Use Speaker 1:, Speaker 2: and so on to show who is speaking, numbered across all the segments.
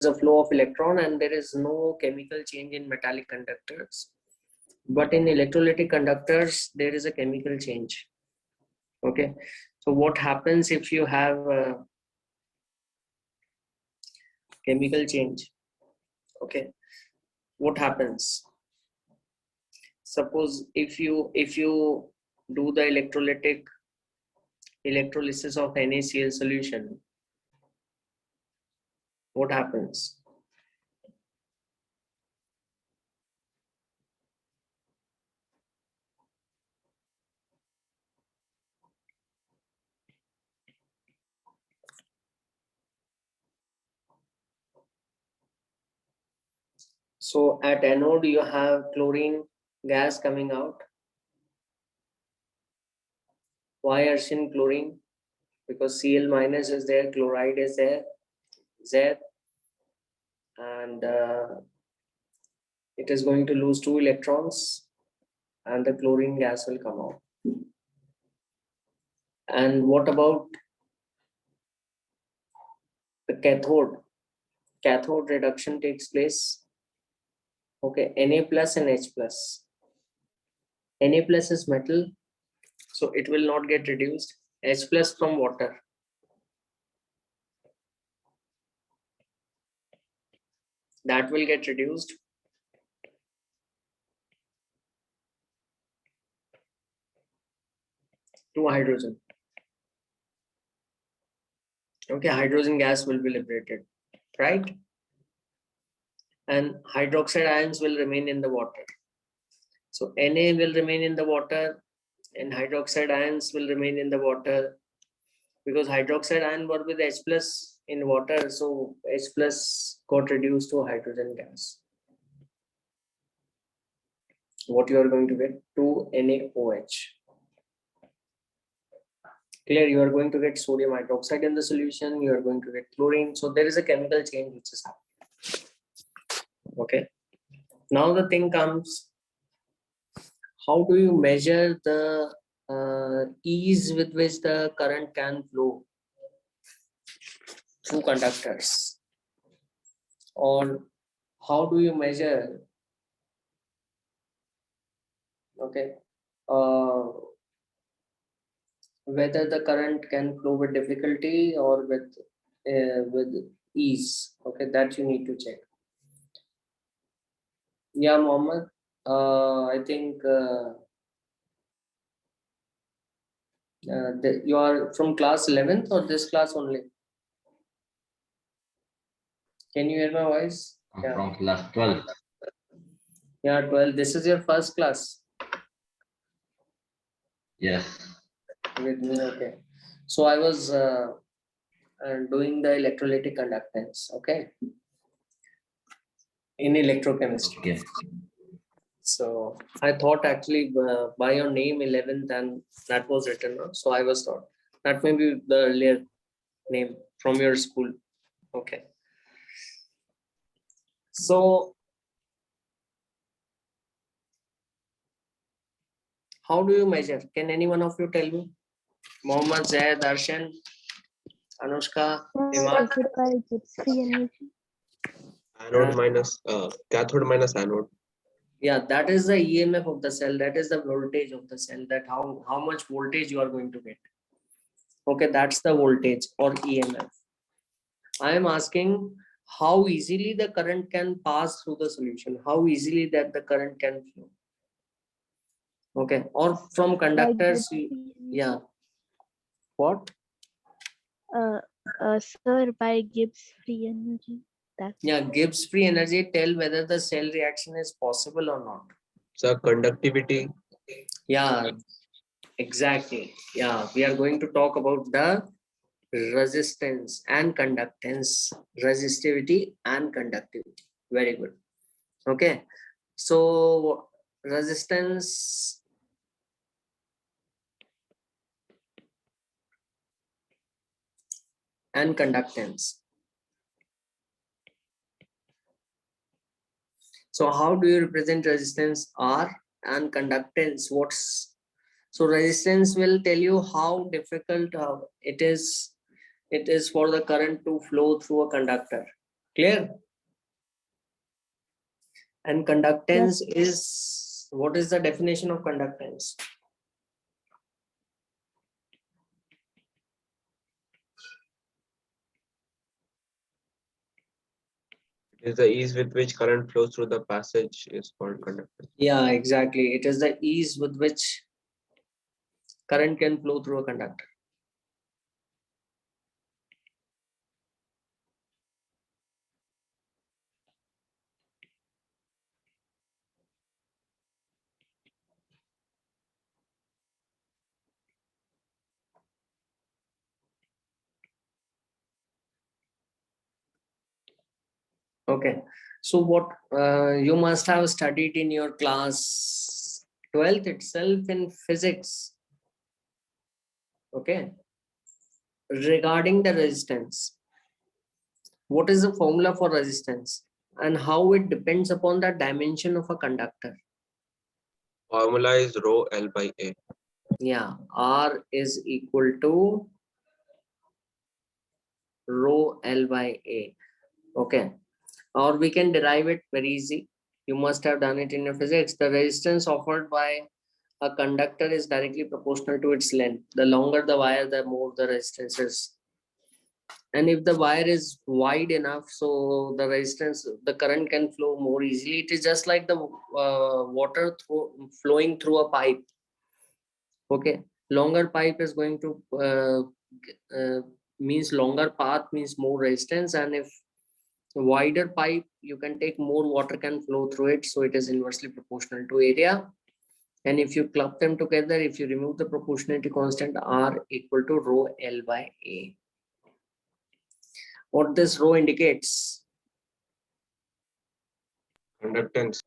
Speaker 1: a flow of electron and there is no chemical change in metallic conductors. But in electrolytic conductors, there is a chemical change. Okay, so what happens if you have a chemical change? Okay, what happens? Suppose if you do the electrolysis of NaCl solution, what happens? So at anode you have chlorine gas coming out. Why arsen chlorine? Because Cl minus is there, chloride is there, Z, and it is going to lose 2 electrons and the chlorine gas will come out. And what about the cathode? Cathode reduction takes place. Okay, Na plus and H plus. Na plus is metal, so it will not get reduced. H plus from water. That will get reduced. To hydrogen. Okay, hydrogen gas will be liberated, right? And hydroxide ions will remain in the water. So Na will remain in the water and hydroxide ions will remain in the water, because hydroxide ion were with H plus in water, so H plus got reduced to hydrogen gas. What you are going to get? 2NaOH. Clear, you are going to get sodium hydroxide in the solution, you are going to get chlorine. So there is a chemical change which is happening. Okay. Now the thing comes, how do you measure the ease with which the current can flow through conductors? Or how do you measure, okay, whether the current can flow with difficulty or with ease? Okay, that you need to check. Yeah, Mohammed, I think you are from class 11th or this class only? Can you hear my voice?
Speaker 2: I'm from class 12.
Speaker 1: Yeah, 12. This is your first class?
Speaker 2: Yes.
Speaker 1: With me, okay. So I was doing the electrolytic conductance, okay, in electrochemistry.
Speaker 2: Okay.
Speaker 1: So I thought actually by your name 11th and that was written on. So I was thought that may be the earlier name from your school. Okay. So how do you measure? Can any one of you tell me? Mohammed, Zaid, Darshan, Anushka, Iman?
Speaker 3: Anode minus cathode minus anode.
Speaker 1: Yeah, that is the EMF of the cell. That is the voltage of the cell. That how much voltage you are going to get. Okay, that's the voltage or EMF. I am asking how easily the current can pass through the solution. How easily that the current can flow. Okay, or from conductors. Yeah. What?
Speaker 4: Sir, by Gibbs free energy.
Speaker 1: Yeah, Gibbs free energy tell whether the cell reaction is possible or not.
Speaker 3: So conductivity.
Speaker 1: Yeah, exactly. Yeah, we are going to talk about the resistance and conductance, resistivity and conductivity. Very good. Okay, so resistance and conductance. So how do you represent resistance R and conductance? So resistance will tell you how difficult it is for the current to flow through a conductor. Clear? And conductance is, what is the definition of conductance?
Speaker 3: It is the ease with which current flows through the passage is called conductance.
Speaker 1: Yeah, exactly. It is the ease with which current can flow through a conductor. Okay. So what you must have studied in your class 12th itself in physics. Okay. Regarding the resistance, what is the formula for resistance and how it depends upon the dimension of a conductor?
Speaker 3: Formula is rho L by A.
Speaker 1: Yeah, R is equal to rho L by A. Okay. Or we can derive it very easy. You must have done it in your physics. The resistance offered by a conductor is directly proportional to its length. The longer the wire, the more the resistance is. And if the wire is wide enough, so the resistance, the current can flow more easily. It is just like the water flowing through a pipe. Okay, longer pipe is going to means longer path means more resistance, and if wider pipe, you can take more water can flow through it, so it is inversely proportional to area. And if you club them together, if you remove the proportionality constant, R equal to rho L by A. What this rho indicates?
Speaker 3: Conductance.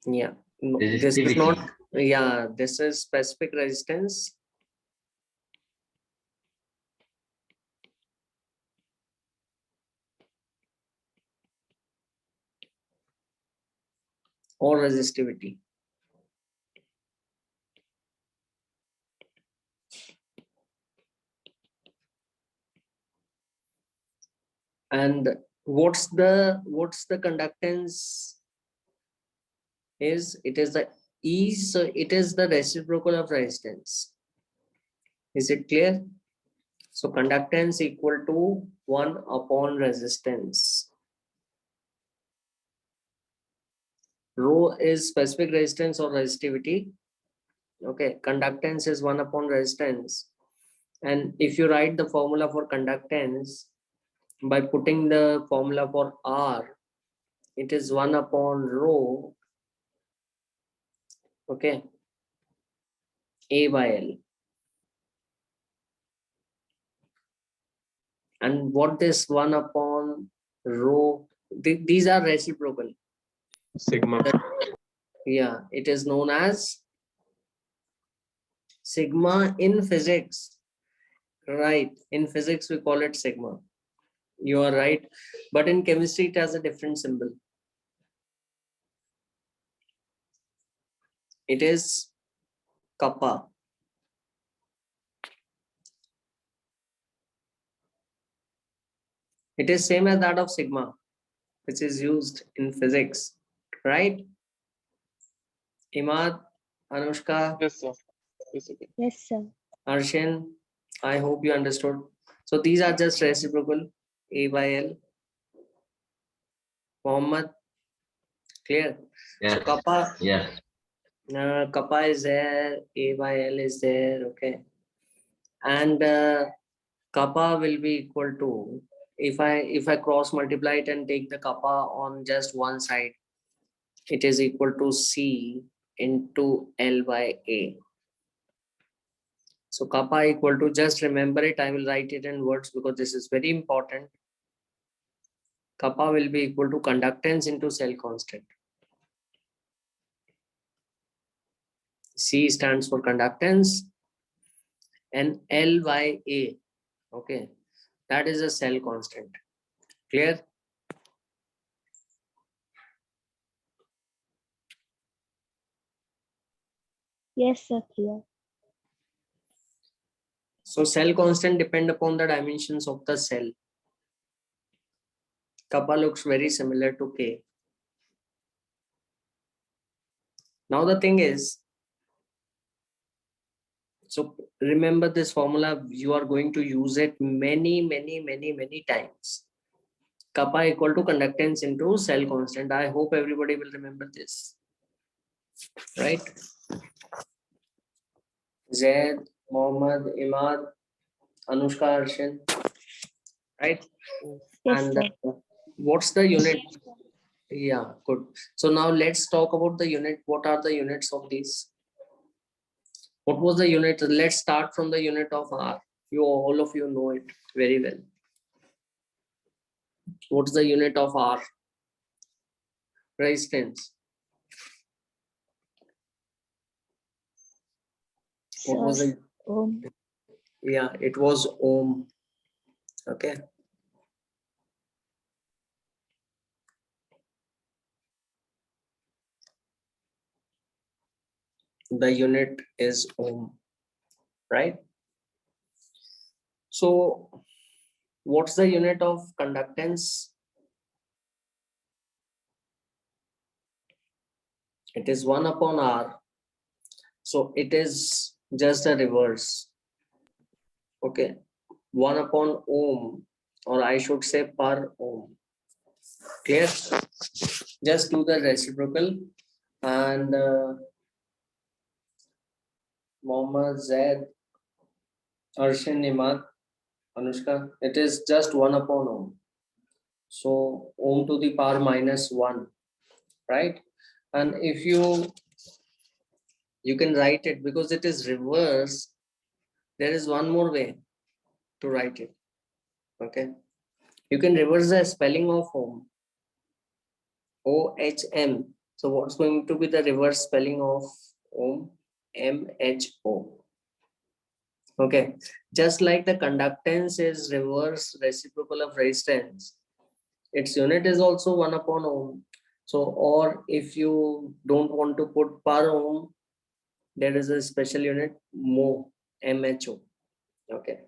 Speaker 1: Yeah, no, this is
Speaker 2: Resistivity.
Speaker 1: not, yeah, this is specific resistance. Or resistivity. And what's the conductance is? It is the E, so it is the reciprocal of resistance. Is it clear? So conductance equal to 1 upon resistance. Rho is specific resistance or resistivity. Okay, conductance is 1 upon resistance. And if you write the formula for conductance by putting the formula for R, it is 1 upon rho, okay, A by L. And what this 1 upon rho, these are reciprocal.
Speaker 3: Sigma.
Speaker 1: Yeah, it is known as sigma in physics. Right, in physics we call it sigma. You are right, but in chemistry it has a different symbol. It is kappa. It is same as that of sigma, which is used in physics, right? Imad, Anushka,
Speaker 5: Yes, sir. Yes, okay.
Speaker 4: Yes, sir.
Speaker 1: Arshin, I hope you understood. So these are just reciprocal, A by L. Mohammed, clear?
Speaker 2: Yes.
Speaker 1: So kappa,
Speaker 2: Yes.
Speaker 1: kappa is there, A by L is there, okay. And kappa will be equal to, if I cross multiply it and take the kappa on just one side, it is equal to C into L by A. So kappa equal to, just remember it, I will write it in words because this is very important. Kappa will be equal to conductance into cell constant. C stands for conductance and L by A, okay, that is a cell constant. Clear?
Speaker 4: Yes, sir. Clear.
Speaker 1: So cell constant depend upon the dimensions of the cell. Kappa looks very similar to K. Now the thing is, so remember this formula, you are going to use it many times. Kappa equal to conductance into cell constant. I hope everybody will remember this, right? Zaid, Mohammed, Imad, Anushka, Arshin, right?
Speaker 4: Yes,
Speaker 1: And
Speaker 4: sir.
Speaker 1: what's the unit? Yeah, good. So now let's talk about the unit. What are the units of these? What was the unit? Let's start from the unit of R. You all of you know it very well. What's the unit of R? Resistance. What was
Speaker 4: Sir,
Speaker 1: the?
Speaker 4: Om.
Speaker 1: Yeah, it was ohm. Okay. The unit is ohm, right? So what's the unit of conductance? It is 1 upon R. So it is just a reverse. Okay. 1 upon ohm, or I should say per ohm. Clear? Just do the reciprocal and Mohammed, Zaid, Arshin, Imad, Anushka, it is just 1 upon ohm. So ohm to the power minus 1, right? And if you can write it because it is reverse, there is one more way to write it. Okay. You can reverse the spelling of ohm. OHM. So what's going to be the reverse spelling of ohm? MHO. Okay, just like the conductance is reverse reciprocal of resistance, its unit is also 1 upon ohm. So, or if you don't want to put per ohm, there is a special unit mho, MHO. Okay,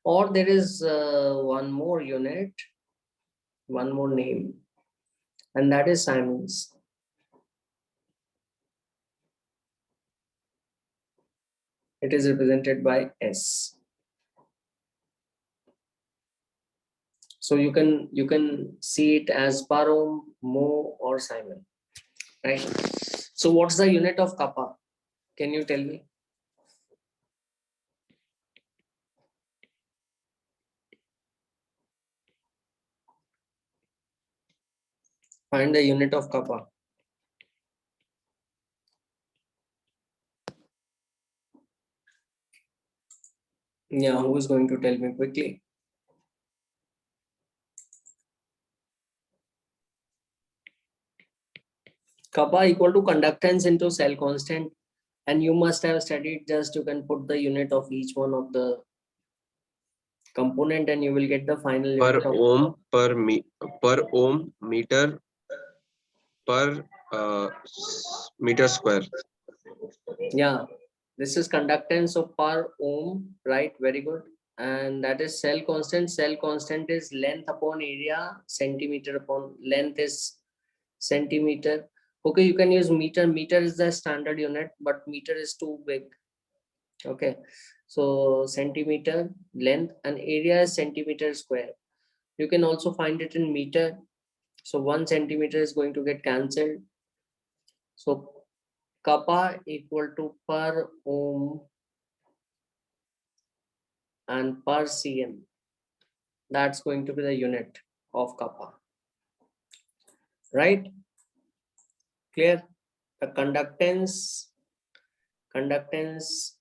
Speaker 1: or there is one more unit, one more name, and that is Siemens. It is represented by S. So you can see it as per ohm, mho, or Siemens, right? So what's the unit of kappa? Can you tell me? Find the unit of kappa. Yeah, who is going to tell me quickly? Kappa equal to conductance into cell constant, and you must have studied, just you can put the unit of each one of the component and you will get the final
Speaker 3: Per
Speaker 1: unit of
Speaker 3: ohm per ohm meter per meter square.
Speaker 1: yeah. This is conductance of per ohm, right? Very good. And that is cell constant. Cell constant is length upon area, centimeter upon length is centimeter. Okay, you can use meter. Meter is the standard unit, but meter is too big. Okay, so centimeter length and area is centimeter square. You can also find it in meter. So 1 centimeter is going to get cancelled. So kappa equal to per ohm and per cm. That's going to be the unit of kappa, right? Clear? The conductance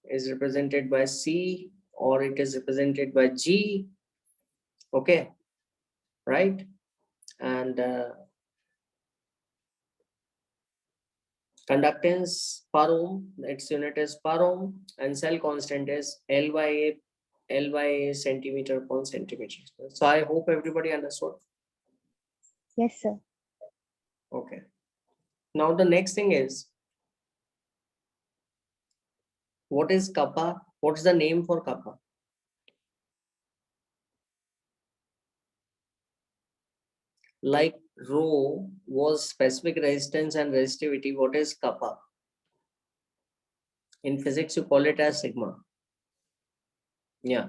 Speaker 1: is represented by C or it is represented by G. Okay, right? And conductance per ohm, its unit is per ohm, and cell constant is L by A centimeter upon centimeter. So I hope everybody understood.
Speaker 4: Yes, sir.
Speaker 1: Okay. Now the next thing is, what is kappa? What's the name for kappa? like rho was specific resistance and resistivity. What is kappa? In physics, you call it as sigma. Yeah.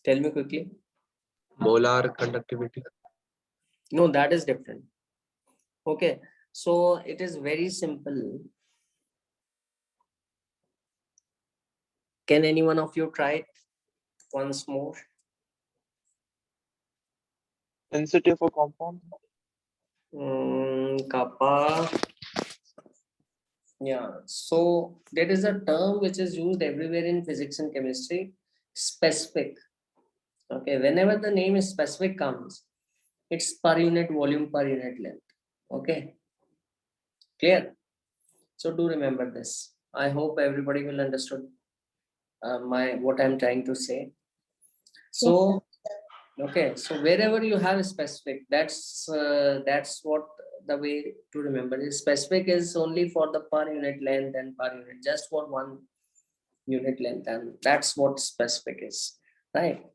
Speaker 1: Tell me quickly.
Speaker 3: Molar conductivity.
Speaker 1: No, that is different. Okay. So it is very simple. Can any one of you try it once more?
Speaker 2: Density of a compound.
Speaker 1: Kappa. Yeah. So there is a term which is used everywhere in physics and chemistry, specific. Okay. Whenever the name is specific comes, it's per unit volume, per unit length. Okay. Clear? So do remember this. I hope everybody will understood what I'm trying to say. So okay, so wherever you have a specific, that's what the way to remember is. Specific is only for the per unit length and per unit, just for one unit length, and that's what specific is, right?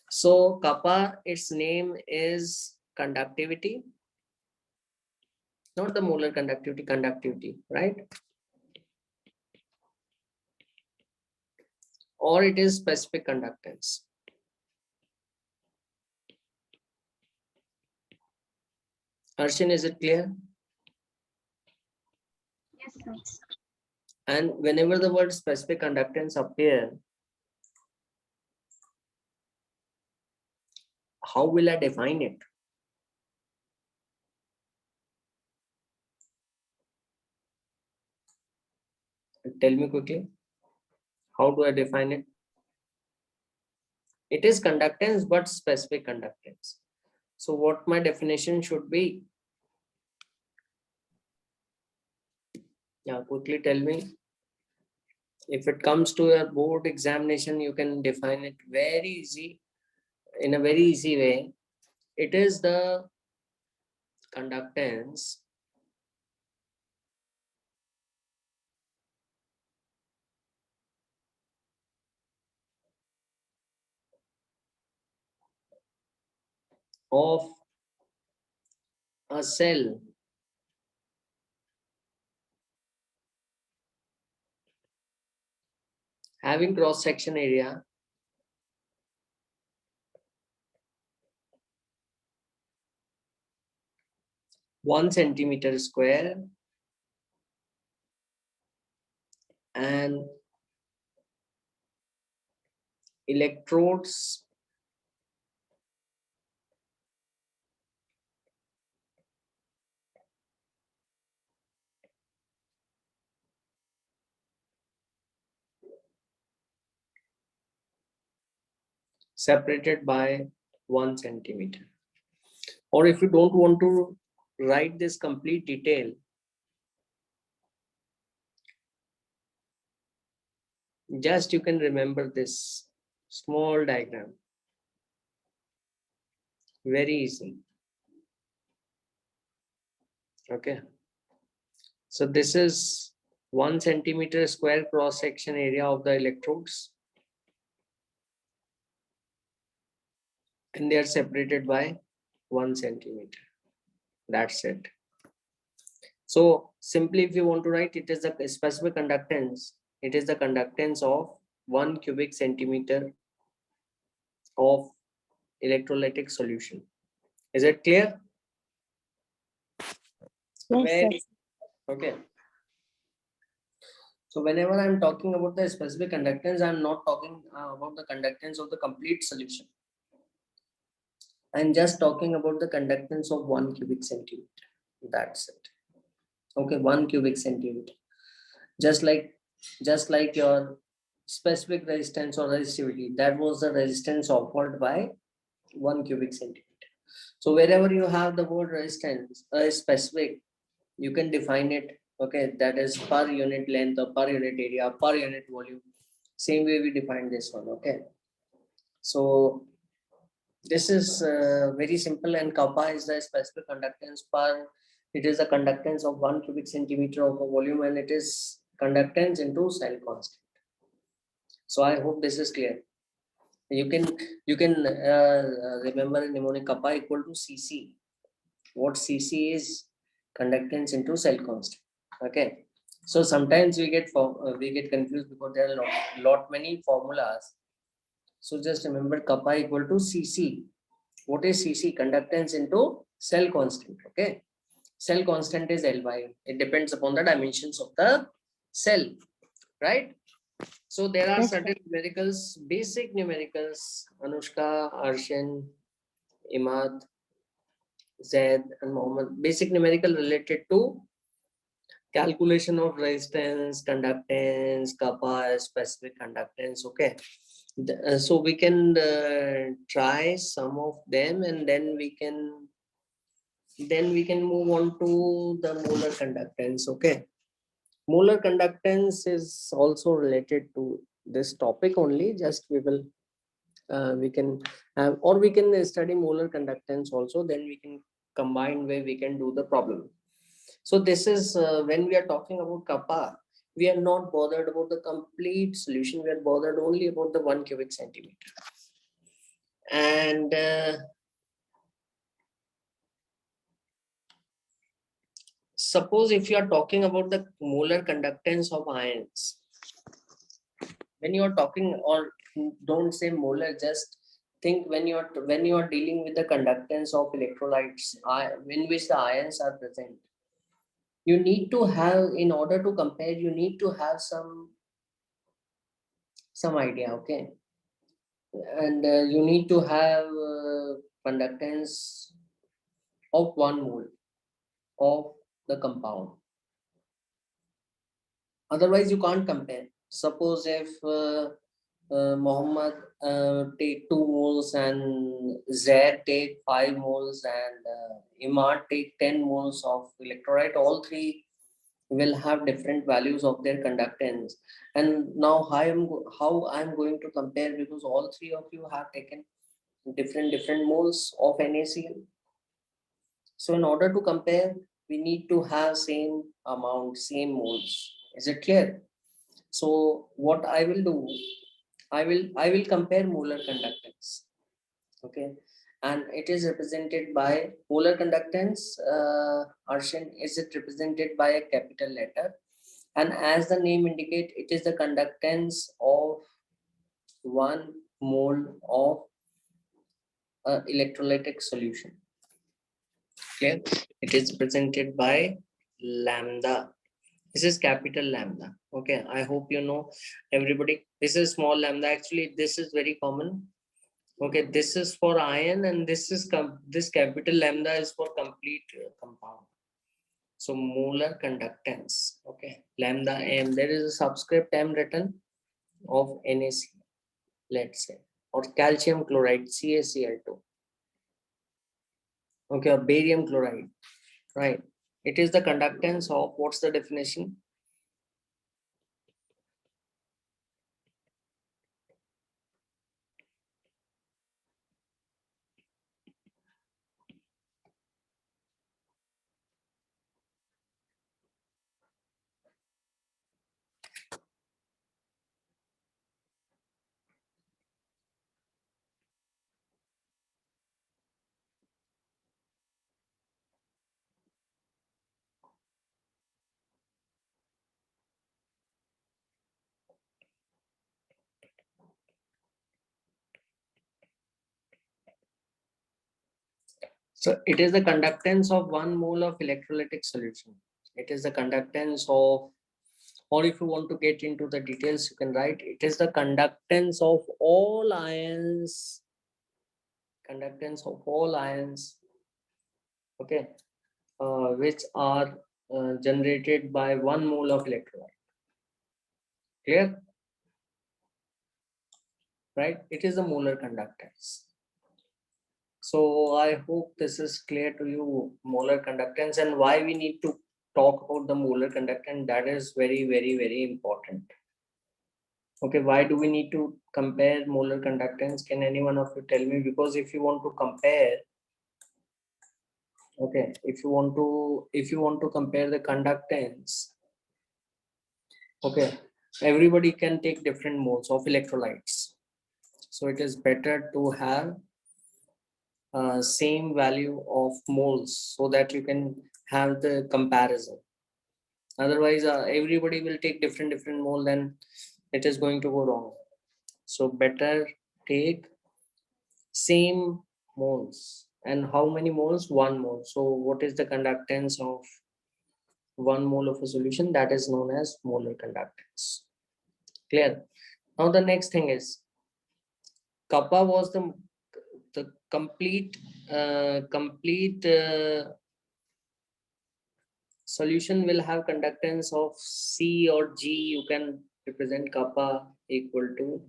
Speaker 1: So kappa, its name is conductivity, not the molar conductivity, conductivity, right? Or it is specific conductance. Arshin, is it clear?
Speaker 4: Yes, sir.
Speaker 1: And whenever the word specific conductance appear, how will I define it? Tell me quickly. How do I define it? It is conductance, but specific conductance. So what my definition should be? Yeah, quickly tell me. If it comes to a board examination, you can define it very easy, in a very easy way. It is the conductance of a cell having cross section area one centimeter square and electrodes separated by 1 centimeter. Or if you don't want to write this complete detail, just you can remember this small diagram. Very easy. Okay. So this is 1 centimeter square cross section area of the electrodes, and they are separated by 1 centimeter. That's it. So simply, if you want to write, it is the specific conductance. It is the conductance of 1 cubic centimeter of electrolytic solution. Is it clear?
Speaker 4: Yes, sir.
Speaker 1: Okay. So whenever I'm talking about the specific conductance, I'm not talking about the conductance of the complete solution. I'm just talking about the conductance of 1 cubic centimeter. That's it. Okay, 1 cubic centimeter. Just like your specific resistance or resistivity, that was the resistance offered by 1 cubic centimeter. So wherever you have the word resistance, specific, you can define it. Okay, that is per unit length or per unit area, per unit volume. Same way we define this one. Okay, so this is very simple, and kappa is the specific conductance per. It is the conductance of 1 cubic centimeter of a volume, and it is conductance into cell constant. So I hope this is clear. You can remember in mnemonic kappa equal to Cc. What Cc is? Conductance into cell constant. Okay. So sometimes we get confused because there are lot many formulas. So just remember kappa equal to Cc. What is Cc? Conductance into cell constant. Okay. Cell constant is Ly. It depends upon the dimensions of the cell, right? So there are
Speaker 4: Yes, sir.
Speaker 1: certain numericals, basic numericals, Anushka, Arshan, Imad, Zaid, and Mohammed. Basic numerical related to calculation of resistance, conductance, kappa, specific conductance. Okay. So we can try some of them, and then we can move on to the molar conductance. Okay. Molar conductance is also related to this topic only. Just we can have, or we can study molar conductance also. Then we can combine where we can do the problem. So this is when we are talking about kappa, we are not bothered about the complete solution. We are bothered only about the 1 cubic centimeter. And suppose if you are talking about the molar conductance of ions, when you are talking, or don't say molar, just think when you are dealing with the conductance of electrolytes, in which the ions are present, you need to have, in order to compare, you need to have some idea. Okay. And you need to have conductance of 1 mole of the compound. Otherwise you can't compare. Suppose if Muhammad take 2 moles and Zaid take 5 moles and Imad take 10 moles of electrolyte, all three will have different values of their conductance. And now how I'm going to compare, because all three of you have taken different moles of NaCl. So in order to compare, we need to have same amount, same moles. Is it clear? So what I will do, I will compare molar conductance. Okay. And it is represented by molar conductance. Arshan, is it represented by a capital letter? And as the name indicate, it is the conductance of 1 mole of electrolytic solution. Okay. It is presented by lambda. This is capital lambda. Okay. I hope you know, everybody. This is small lambda. Actually, this is very common. Okay. This is for ion, and this capital lambda is for complete compound. So molar conductance. Okay. Lambda m. There is a subscript m written of NaC, let's say, or calcium chloride, CaCl2. Okay. Or barium chloride. Right. It is the conductance of, what's the definition? So it is the conductance of 1 mole of electrolytic solution. It is the conductance of, or if you want to get into the details, you can write, it is the conductance of all ions, okay, which are generated by 1 mole of electrolyte. Clear? Right? It is the molar conductance. So I hope this is clear to you, molar conductance, and why we need to talk about the molar conductance. That is very important. Okay, why do we need to compare molar conductance? Can any one of you tell me? Because if you want to compare, okay, if you want to compare the conductance, okay, everybody can take different moles of electrolytes. So it is better to have same value of moles so that you can have the comparison. Otherwise, everybody will take different mole, then it is going to go wrong. So better take same moles. And how many moles? 1 mole. So what is the conductance of 1 mole of a solution? That is known as molar conductance. Clear? Now the next thing is kappa was the complete solution will have conductance of C or G. You can represent kappa equal to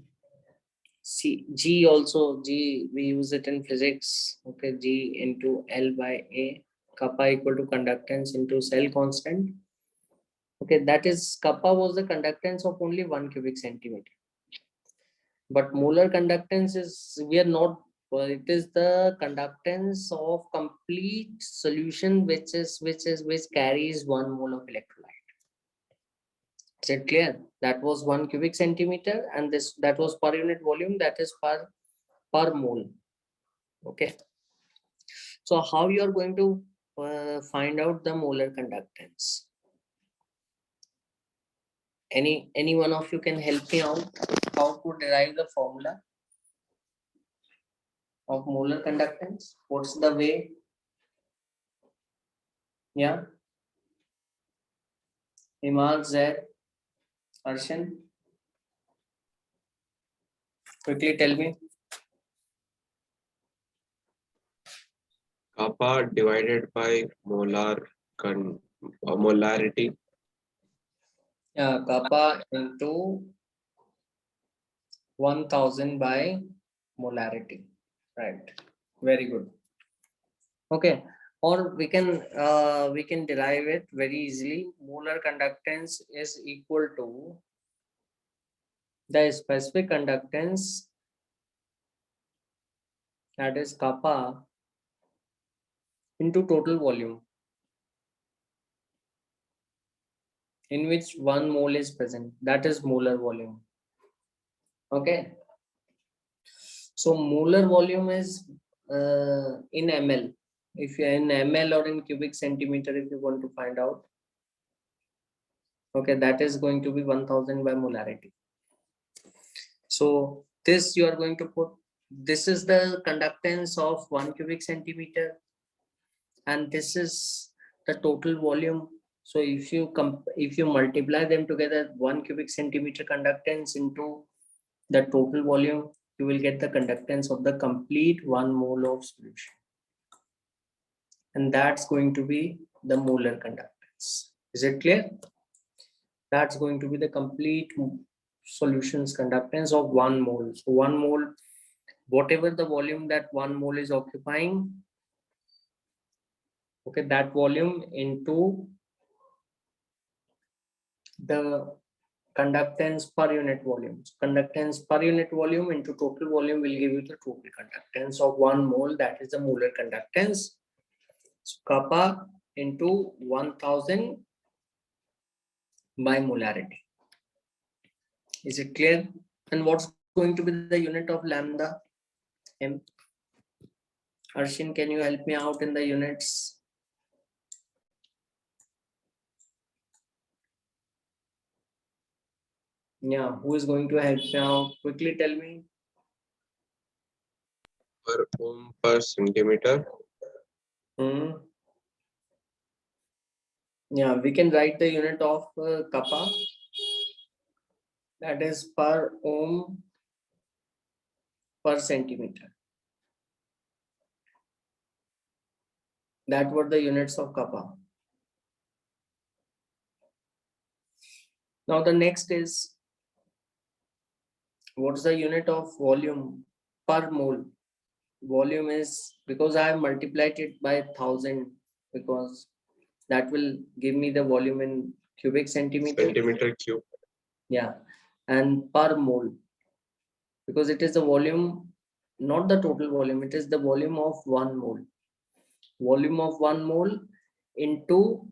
Speaker 1: C. G also, G we use it in physics. Okay, G into L by A. Kappa equal to conductance into cell constant. Okay, that is kappa was the conductance of only 1 cubic centimeter. But molar conductance is, we are not, it is the conductance of complete solution which carries 1 mole of electrolyte. Is it clear? That was 1 cubic centimeter, and this, that was per unit volume, that is per mole. Okay, so how you are going to find out the molar conductance? Any one of you can help me out how to derive the formula of molar conductance? What's the way? Yeah, Himag, Zaid, Arshan, quickly tell me.
Speaker 3: Kappa divided by molarity.
Speaker 1: Yeah, kappa into 1000 by molarity. Right. Very good. Okay. Or we can derive it very easily. Molar conductance is equal to the specific conductance, that is kappa, into total volume in which 1 mole is present. That is molar volume. Okay. So molar volume is in ml. If you're in ml or in cubic centimeter, if you want to find out, okay, that is going to be 1000 by molarity. So this you are going to put, this is the conductance of 1 cubic centimeter, and this is the total volume. So if you multiply them together, 1 cubic centimeter conductance into the total volume, you will get the conductance of the complete 1 mole of solution. And that's going to be the molar conductance. Is it clear? That's going to be the complete solution's conductance of 1 mole. So 1 mole, whatever the volume that 1 mole is occupying, okay, that volume into the conductance per unit volume. So conductance per unit volume into total volume will give you the total conductance of 1 mole. That is the molar conductance. So kappa into 1000 by molarity. Is it clear? And what's going to be the unit of lambda m? Arshin, can you help me out in the units? Yeah, who is going to help me out? Quickly tell me.
Speaker 3: Per ohm per centimeter.
Speaker 1: Yeah, we can write the unit of kappa, that is per ohm per centimeter. That were the units of kappa. Now the next is, what's the unit of volume per mole? Volume is, because I have multiplied it by 1000, because that will give me the volume in cubic centimeter.
Speaker 3: Centimeter cube.
Speaker 1: Yeah, and per mole, because it is the volume, not the total volume, it is the volume of 1 mole. Volume of 1 mole into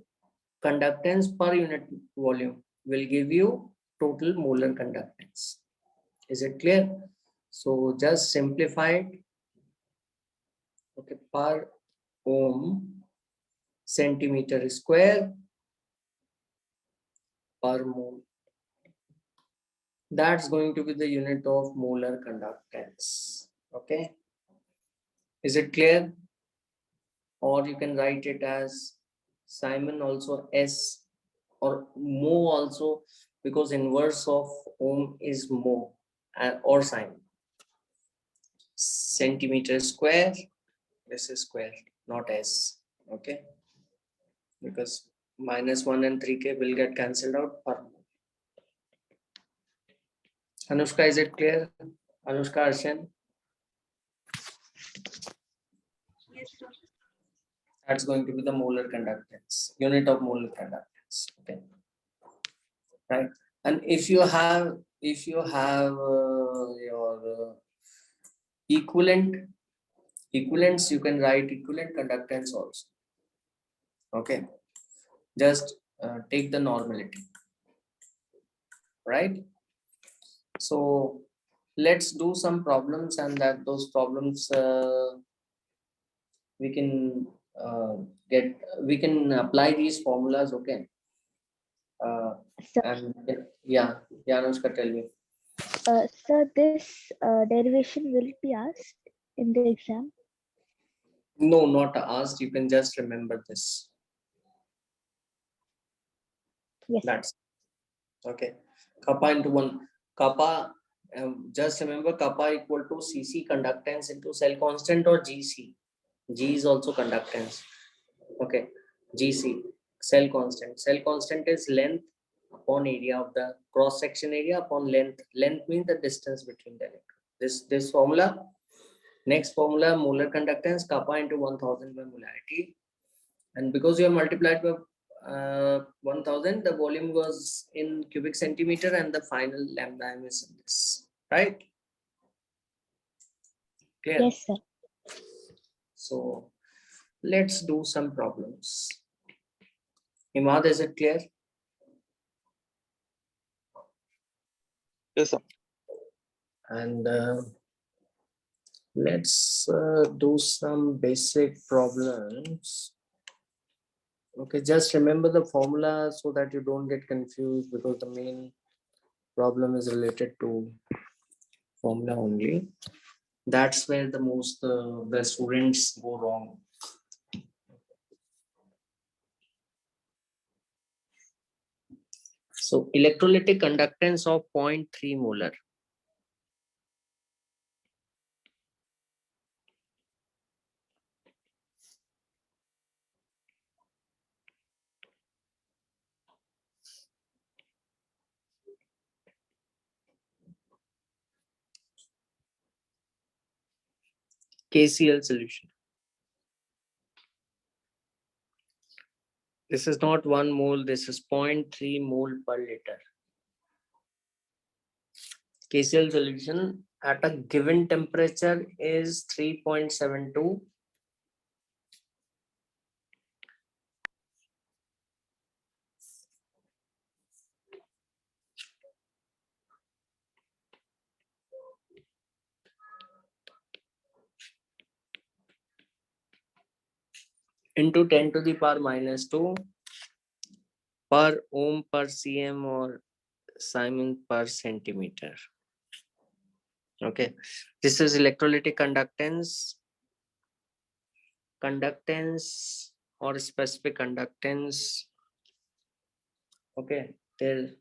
Speaker 1: conductance per unit volume will give you total molar conductance. Is it clear? So just simplify it. Okay, per ohm centimeter square per mole. That's going to be the unit of molar conductance. Okay, is it clear? Or you can write it as Simon also S, or mho also, because inverse of ohm is mho, or sin. Centimeter square, this is square, not S. Okay, because -1 and 3k will get cancelled out per mole. Anushka, is it clear? Anushka, Arshan?
Speaker 5: Yes, sir.
Speaker 1: That's going to be the molar conductance, unit of molar conductance. Okay, right? And if you have your equivalents, you can write equivalent conductance also. Okay, just take the normality, right? So let's do some problems, and that those problems we can we can apply these formulas. Okay,
Speaker 4: Sir,
Speaker 1: and yeah, Anushka, tell me.
Speaker 4: sir, this derivation will be asked in the exam.
Speaker 1: No, not asked. You can just remember this.
Speaker 4: Yes.
Speaker 1: That's okay. Kappa into 1. Kappa, just remember kappa equal to Cc conductance into cell constant, or Gc. G is also conductance. Okay. Gc, cell constant. Cell constant is length upon area of the cross section area upon length. Length means the distance between the electrons. This formula. Next formula, molar conductance, kappa into 1000 by molarity. And because you have multiplied by 1000, the volume was in cubic centimeter, and the final lambda m is in this, right? Clear?
Speaker 4: Yes, sir.
Speaker 1: So let's do some problems. Imad, is it clear?
Speaker 2: Yes, sir.
Speaker 1: And let's do some basic problems. Okay, just remember the formula so that you don't get confused, because the main problem is related to formula only. That's where the most the students go wrong. So electrolytic conductance of 0.3 molar. KCl solution. This is not 1 mole, this is 0.3 mole per liter. KCl solution at a given temperature is 3.72. Into 10 to the power -2 per ohm per cm, or Simon per centimeter. Okay, this is electrolytic conductance or specific conductance. Okay, there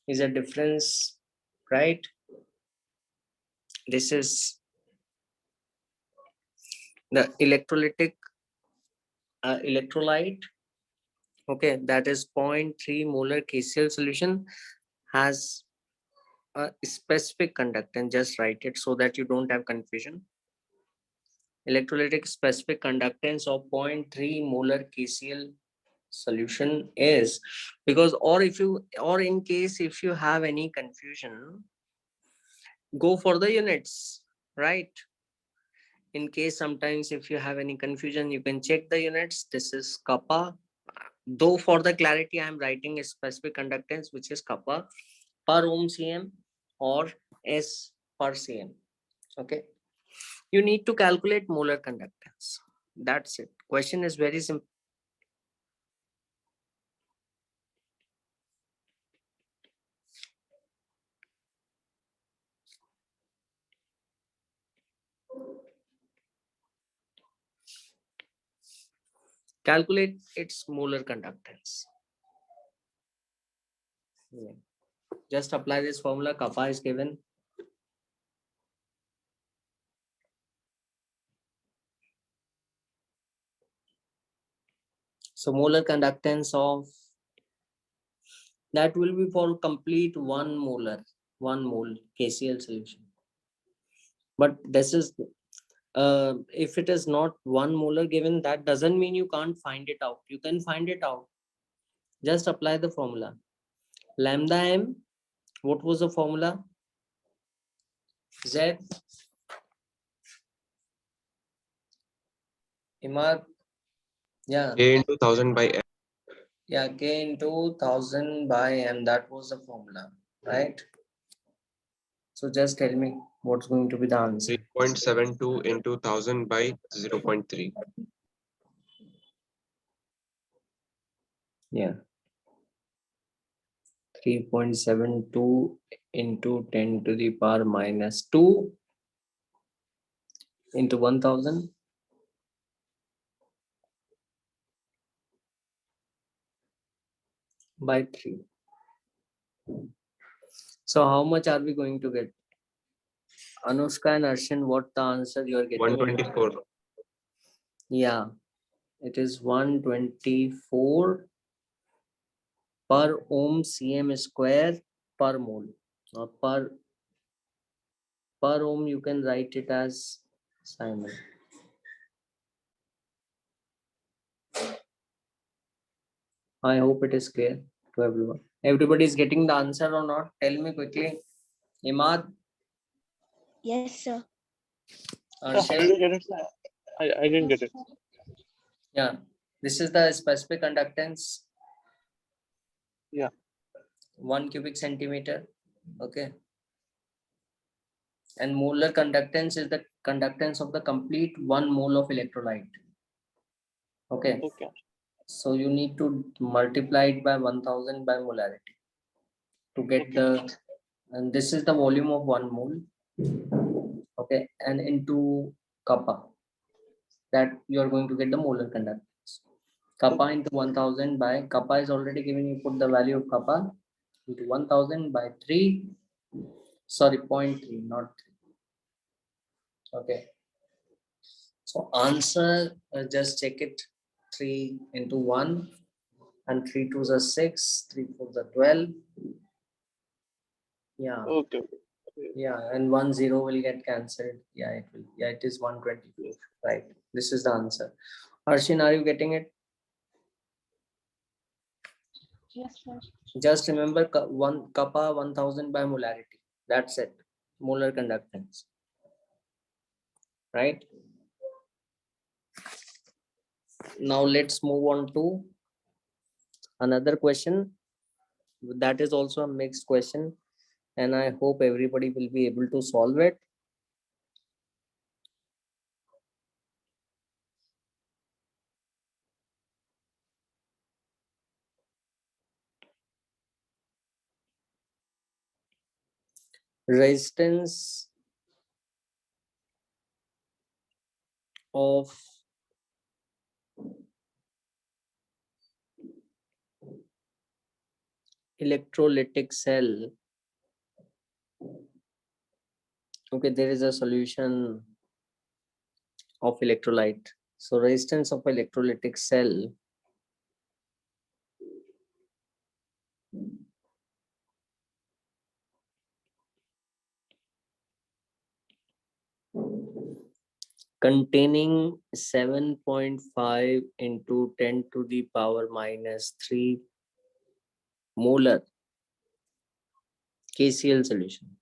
Speaker 1: is a difference, right? This is the electrolyte. Okay, that is 0.3 molar KCl solution has a specific conductance. Just write it so that you don't have confusion. Electrolytic specific conductance of 0.3 molar KCl solution is, because, or in case if you have any confusion, go for the units, right? In case sometimes if you have any confusion, you can check the units. This is kappa. Though for the clarity, I am writing a specific conductance, which is kappa per ohm cm. or S per cm. Okay. You need to calculate molar conductance. That's it. Question is very simple. Calculate its molar conductance. Yeah. Just apply this formula. Kappa is given. So molar conductance of that will be for complete 1 mole KCl solution. But this is if it is not 1 molar given, that doesn't mean you can't find it out. You can find it out. Just apply the formula. Lambda m, what was the formula? Z. Imad. Yeah.
Speaker 3: A into 1000 by M.
Speaker 1: Yeah, K into 1000 by M. That was the formula, right? So just tell me what's going to be the answer.
Speaker 3: 3.72 into 1000 by 0.3.
Speaker 1: Yeah. 3.72 into 10 to the power minus 2 into 1000 by 3. So how much are we going to get? Anushka and Arshan, what the answer you are getting?
Speaker 3: 124.
Speaker 1: Yeah, it is 124 per ohm cm square per mole. Or per ohm you can write it as Simon. I hope it is clear to everyone. Everybody is getting the answer or not? Tell me quickly. Imad,
Speaker 4: Yes, sir.
Speaker 2: I
Speaker 1: Arshan.
Speaker 2: didn't get it. I didn't get it.
Speaker 1: Yeah, this is the specific conductance.
Speaker 2: Yeah.
Speaker 1: 1 cubic centimeter. Okay. And molar conductance is the conductance of the complete 1 mole of electrolyte. Okay.
Speaker 2: Okay.
Speaker 1: So you need to multiply it by 1000 by molarity to get
Speaker 2: Okay.
Speaker 1: the, and this is the volume of 1 mole. Okay. And into kappa, that you are going to get the molar conductance. Kappa into 1000 by, kappa is already given, you put the value of kappa into 1000 by 3, sorry, 0.3, not 3. Okay. So answer, just check it. 3 into 1 and 3 2s are 6, 3 4s are 12. Yeah,
Speaker 2: Okay.
Speaker 1: yeah, and 1 0 will get cancelled. Yeah, it will. Yeah, it is 124. Right. This is the answer. Harshin, are you getting it?
Speaker 5: Yes, sir.
Speaker 1: Just remember one kappa 1000 by molarity. That's it. Molar conductance. Right. Now let's move on to another question. That is also a mixed question, and I hope everybody will be able to solve it. Resistance of electrolytic cell. Okay, there is a solution of electrolyte. So resistance of electrolytic cell containing 7.5 into 10 to the power minus 3 molar KCl solution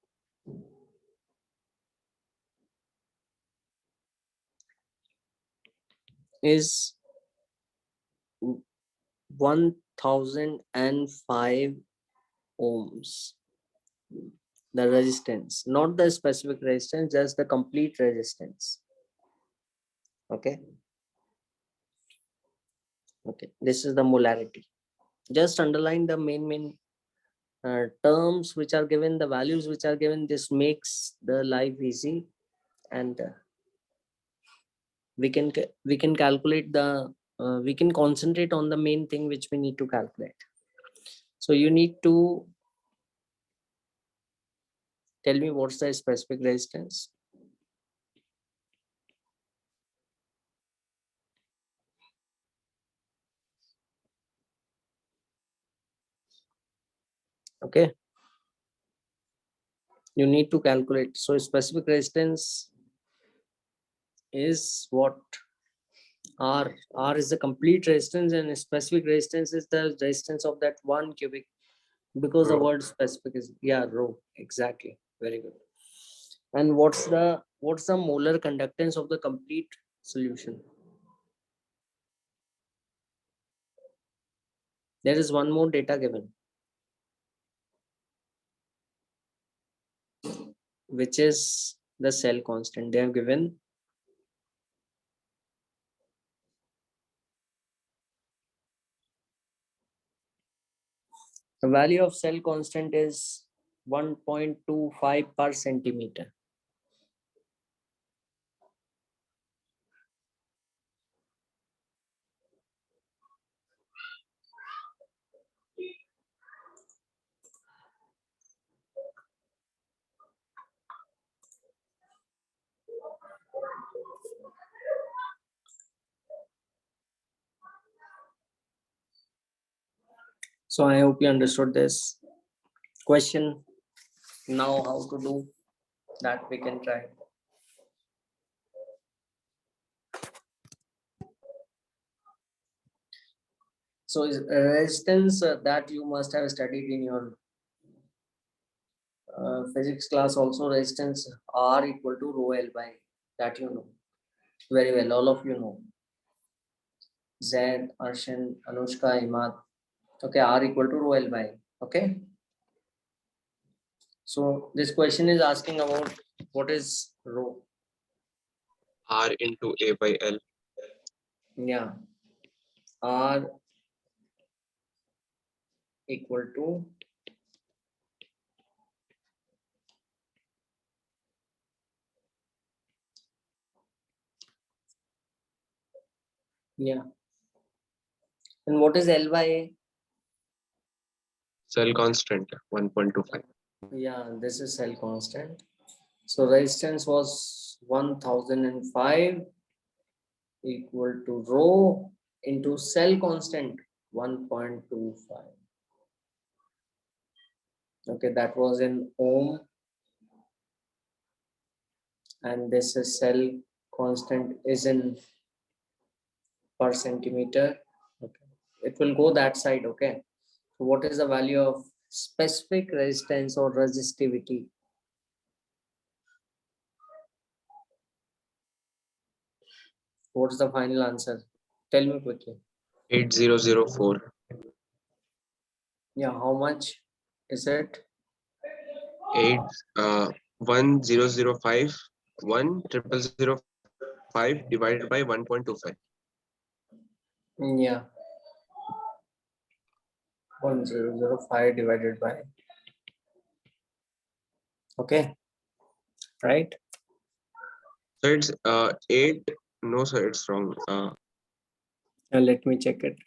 Speaker 1: is 1005 ohms. the resistance, not the specific resistance, just the complete resistance. Okay. Okay, this is the molarity. Just underline the main terms which are given, the values which are given. This makes the life easy, and we can calculate the we can concentrate on the main thing which we need to calculate. So you need to tell me what's the specific resistance. Okay, you need to calculate. So specific resistance is what? R is the complete resistance, and specific resistance is the resistance of that 1 cubic, because the
Speaker 3: Rho.
Speaker 1: word specific is, yeah, rho. Exactly, very good. And what's the molar conductance of the complete solution? There is one more data given, which is the cell constant. They have given the value of cell constant is 1.25 per centimeter. So I hope you understood this question. Now how to do that we can try. So is resistance that you must have studied in your physics class also. Resistance R equal to rho L by, that you know very well, all of you know. Z, Arshan, Anushka, Imad. Okay, R equal to rho L by. Okay. So this question is asking about what is rho.
Speaker 3: R into A by L.
Speaker 1: Yeah. R equal to yeah. And what is L by A?
Speaker 3: Cell constant 1.25.
Speaker 1: Yeah, this is cell constant. So resistance was 1005 equal to rho into cell constant 1.25. Okay, that was in ohm, and this is cell constant is in per centimeter. Okay, it will go that side. Okay, so what is the value of specific resistance or resistivity? What's the final answer? Tell me quickly.
Speaker 3: 8004.
Speaker 1: Yeah, how much is it?
Speaker 3: 8 1005 10005 divided by 1.25.
Speaker 1: Yeah, 1005 divided by. Okay, right?
Speaker 3: So it's 8. No, sir, it's wrong.
Speaker 1: Let me check it.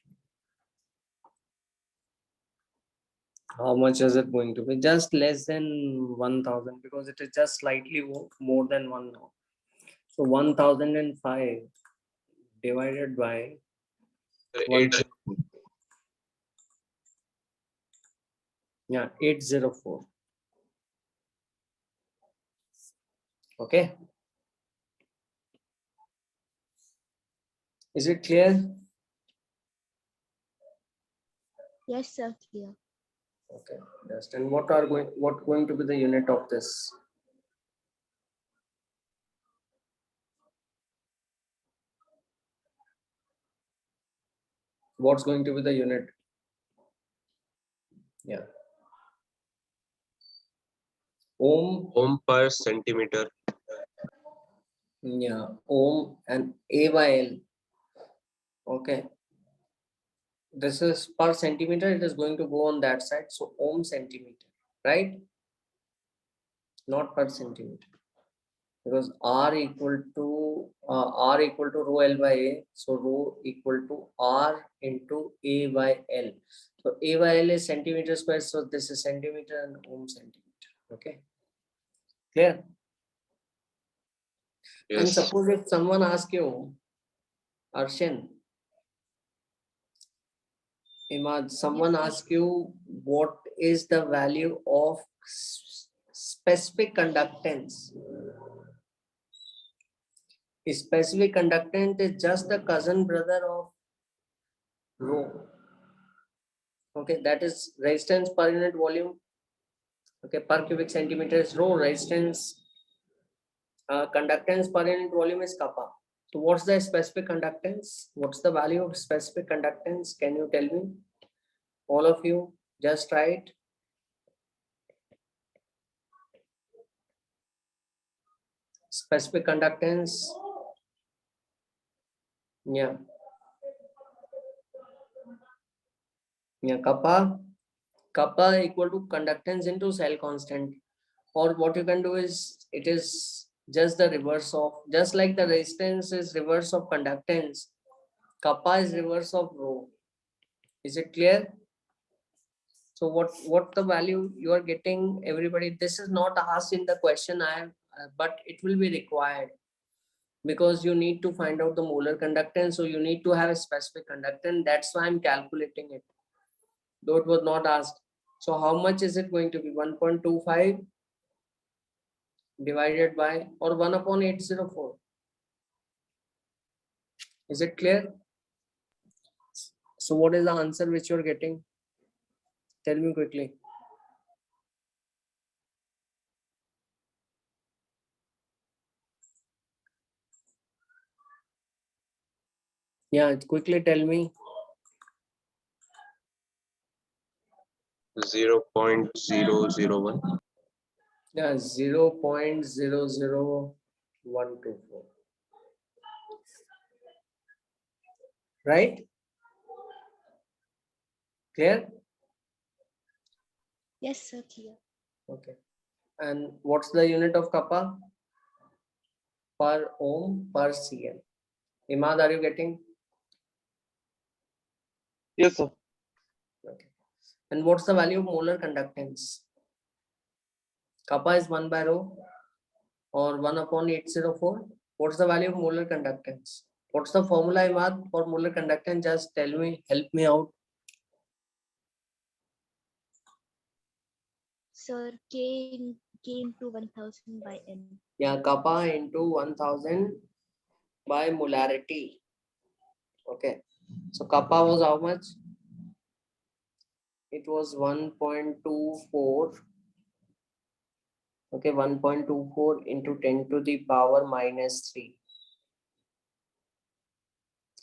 Speaker 1: How much is it going to be? Just less than 1000, because it is just slightly more than 1 now. So 1005 divided by 1.
Speaker 3: 8.
Speaker 1: Yeah, 804. Okay. Is it clear?
Speaker 4: Yes, sir, clear.
Speaker 1: Okay. Just, and what going to be the unit of this? What's going to be the unit? Yeah. Ohm,
Speaker 3: Ohm per centimeter.
Speaker 1: yeah, ohm and A by L. Okay. This is per centimeter, it is going to go on that side. So ohm centimeter, right? Not per centimeter. Because R equal to rho L by A. So rho equal to R into A by L. So A by L is centimeter square. So this is centimeter and ohm centimeter. Okay. Clear? And
Speaker 3: Yes.
Speaker 1: suppose if someone asks you, Arshan, Imad, someone
Speaker 5: sir.
Speaker 1: asks you what is the value of specific conductance. Specific conductance is just the cousin brother of rho. Okay, that is resistance per unit volume. Okay, per cubic centimeter is rho. Resistance conductance per unit volume is kappa. So what's the specific conductance? What's the value of specific conductance? Can you tell me? All of you, just try it. Specific conductance. Yeah. Yeah, kappa equal to conductance into cell constant. Or what you can do is, it is just the reverse of, just like the resistance is reverse of conductance, kappa is reverse of rho. Is it clear? So what the value you are getting, everybody? This is not asked in the question I have, but it will be required because you need to find out the molar conductance. So you need to have a specific conductance. That's why I'm calculating it. Though it was not asked. So how much is it going to be? 1.25 divided by, or 1 upon 804. Is it clear? So what is the answer which you're getting? Tell me quickly. Yeah, quickly tell me.
Speaker 3: 0.001.
Speaker 1: Yeah, 0.00124. Right? Clear?
Speaker 5: Yes, sir. Clear.
Speaker 1: Okay. And what's the unit of kappa? Per ohm per cl. Imad, are you getting?
Speaker 2: Yes, sir.
Speaker 1: Okay. And what's the value of molar conductance? Kappa is 1 by rho or 1 upon 804. What's the value of molar conductance? What's the formula, Imad, for molar conductance? Just tell me, help me out.
Speaker 4: Sir, K into 1000 by N.
Speaker 1: Yeah, kappa into 1000 by molarity. Okay. So kappa was how much? It was 1.24. Okay, 1.24 into 10 to the power minus 3.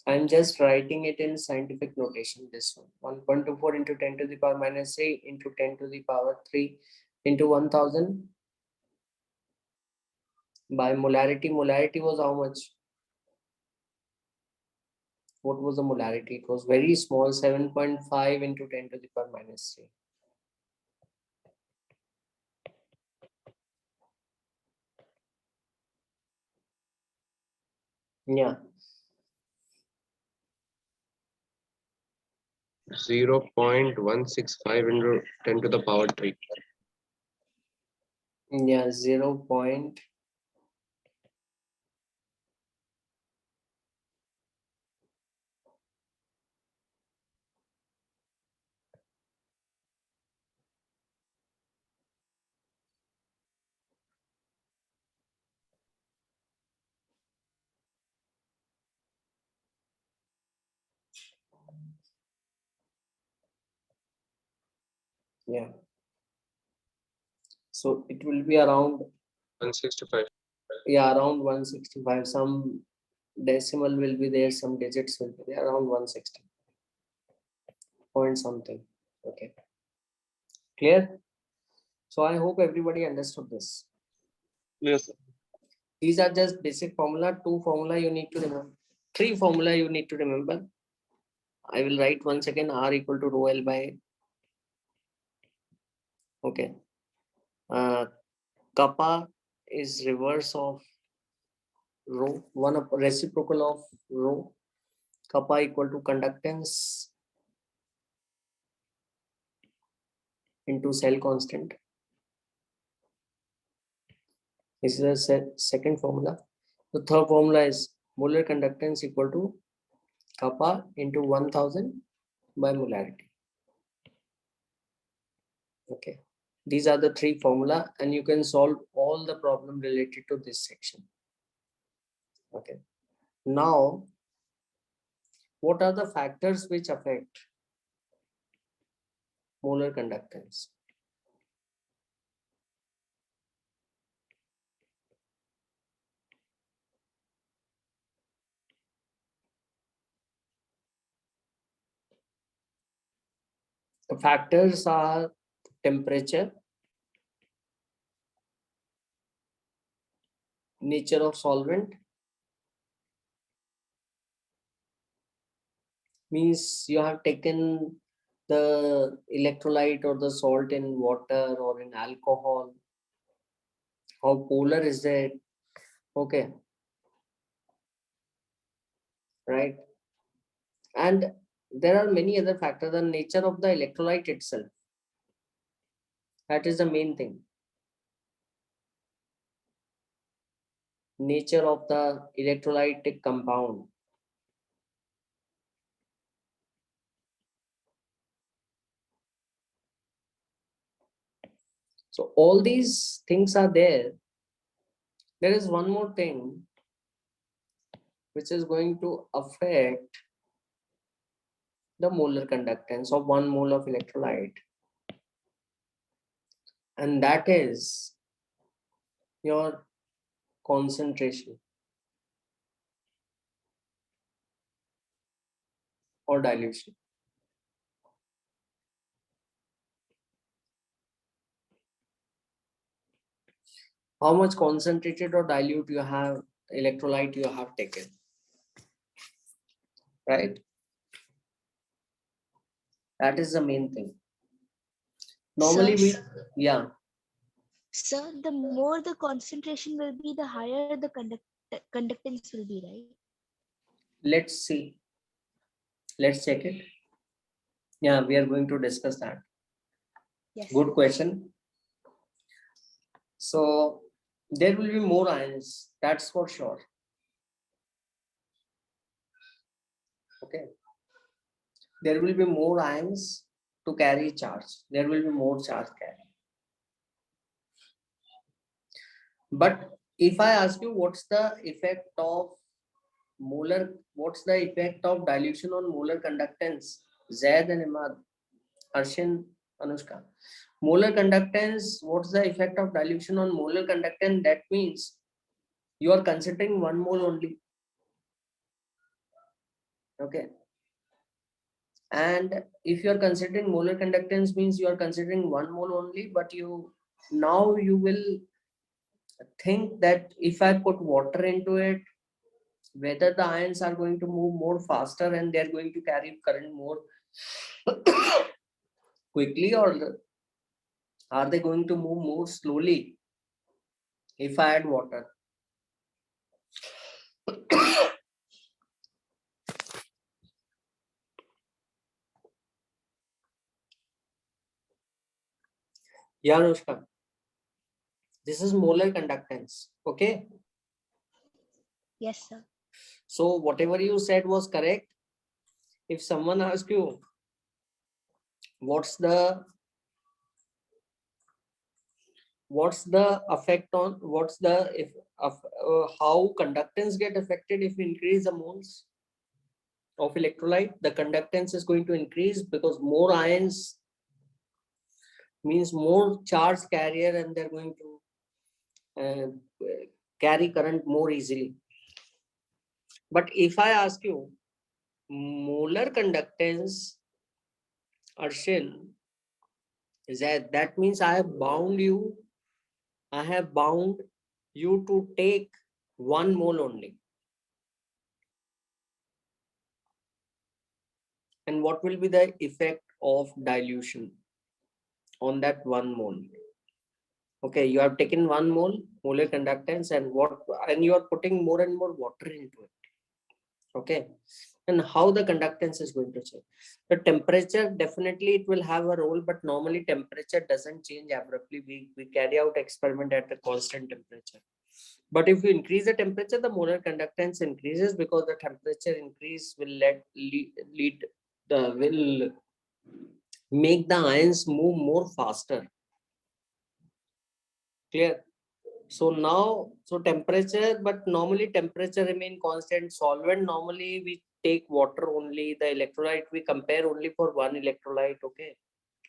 Speaker 1: I'm just writing it in scientific notation, this one. 1.24 into 10 to the power minus 3 into 10 to the power 3 into 1000 by molarity. Molarity was how much? What was the molarity? It was very small, 7.5 into 10 to the power minus 3. Yeah.
Speaker 3: 0.165 into 10 to the power 3.
Speaker 1: Yeah, 0. Yeah. So it will be around,
Speaker 3: 165.
Speaker 1: yeah, around 165. Some decimal will be there, some digits will be there, around 160 point something. Okay. Clear? So I hope everybody understood this.
Speaker 2: Yes, sir.
Speaker 1: These are just basic formula. 2 formula you need to remember. 3 formula you need to remember. I will write once again R equal to rho L by. Okay. Kappa is reverse of rho. One of reciprocal of rho. Kappa equal to conductance into cell constant. This is the second formula. The third formula is molar conductance equal to kappa into 1000 by molarity. Okay. These are the 3 formula and you can solve all the problem related to this section. Okay. Now, what are the factors which affect molar conductance? The factors are temperature, nature of solvent, means you have taken the electrolyte or the salt in water or in alcohol. How polar is it? Okay. Right. And there are many other factors. The nature of the electrolyte itself. That is the main thing. Nature of the electrolytic compound. So all these things are there. There is one more thing which is going to affect the molar conductance of 1 mole of electrolyte. And that is your concentration or dilution. How much concentrated or dilute you have, electrolyte you have taken, right? That is the main thing. Normally yeah.
Speaker 4: Sir, the more the concentration will be, the higher the conductance will be, right?
Speaker 1: Let's see. Let's check it. Yeah, we are going to discuss that.
Speaker 4: Yes.
Speaker 1: Good question. So there will be more ions, that's for sure. Okay. There will be more ions to carry charge. There will be more charge carry. But if I ask you what's the effect of what's the effect of dilution on molar conductance? Zaid and Imad, Arshin, Anushka. Molar conductance, what's the effect of dilution on molar conductance? That means you are considering 1 mole only. Okay. And if you are considering molar conductance, means you are considering 1 mole only, but you will think that if I put water into it, whether the ions are going to move more faster and they're going to carry current more quickly, or are they going to move more slowly if I add water? Yeah, Anushka. This is molar conductance. Okay.
Speaker 4: Yes, sir.
Speaker 1: So whatever you said was correct. If someone asks you, what's the effect on how conductance get affected if we increase the moles of electrolyte? The conductance is going to increase because more ions means more charge carrier and they're going to carry current more easily. But if I ask you molar conductance, Arshil, Is that means I have bound you to take 1 mole only. And what will be the effect of dilution on that 1 mole? Okay, you have taken 1 mole molar conductance, and you are putting more and more water into it. Okay, and how the conductance is going to change? The temperature, definitely it will have a role, but normally temperature doesn't change abruptly. We carry out experiment at a constant temperature. But if you increase the temperature, the molar conductance increases, because the temperature increase will will make the ions move more faster. Clear? So now, so temperature, but normally temperature remain constant. Solvent, normally we take water only. The electrolyte we compare only for one electrolyte. Okay,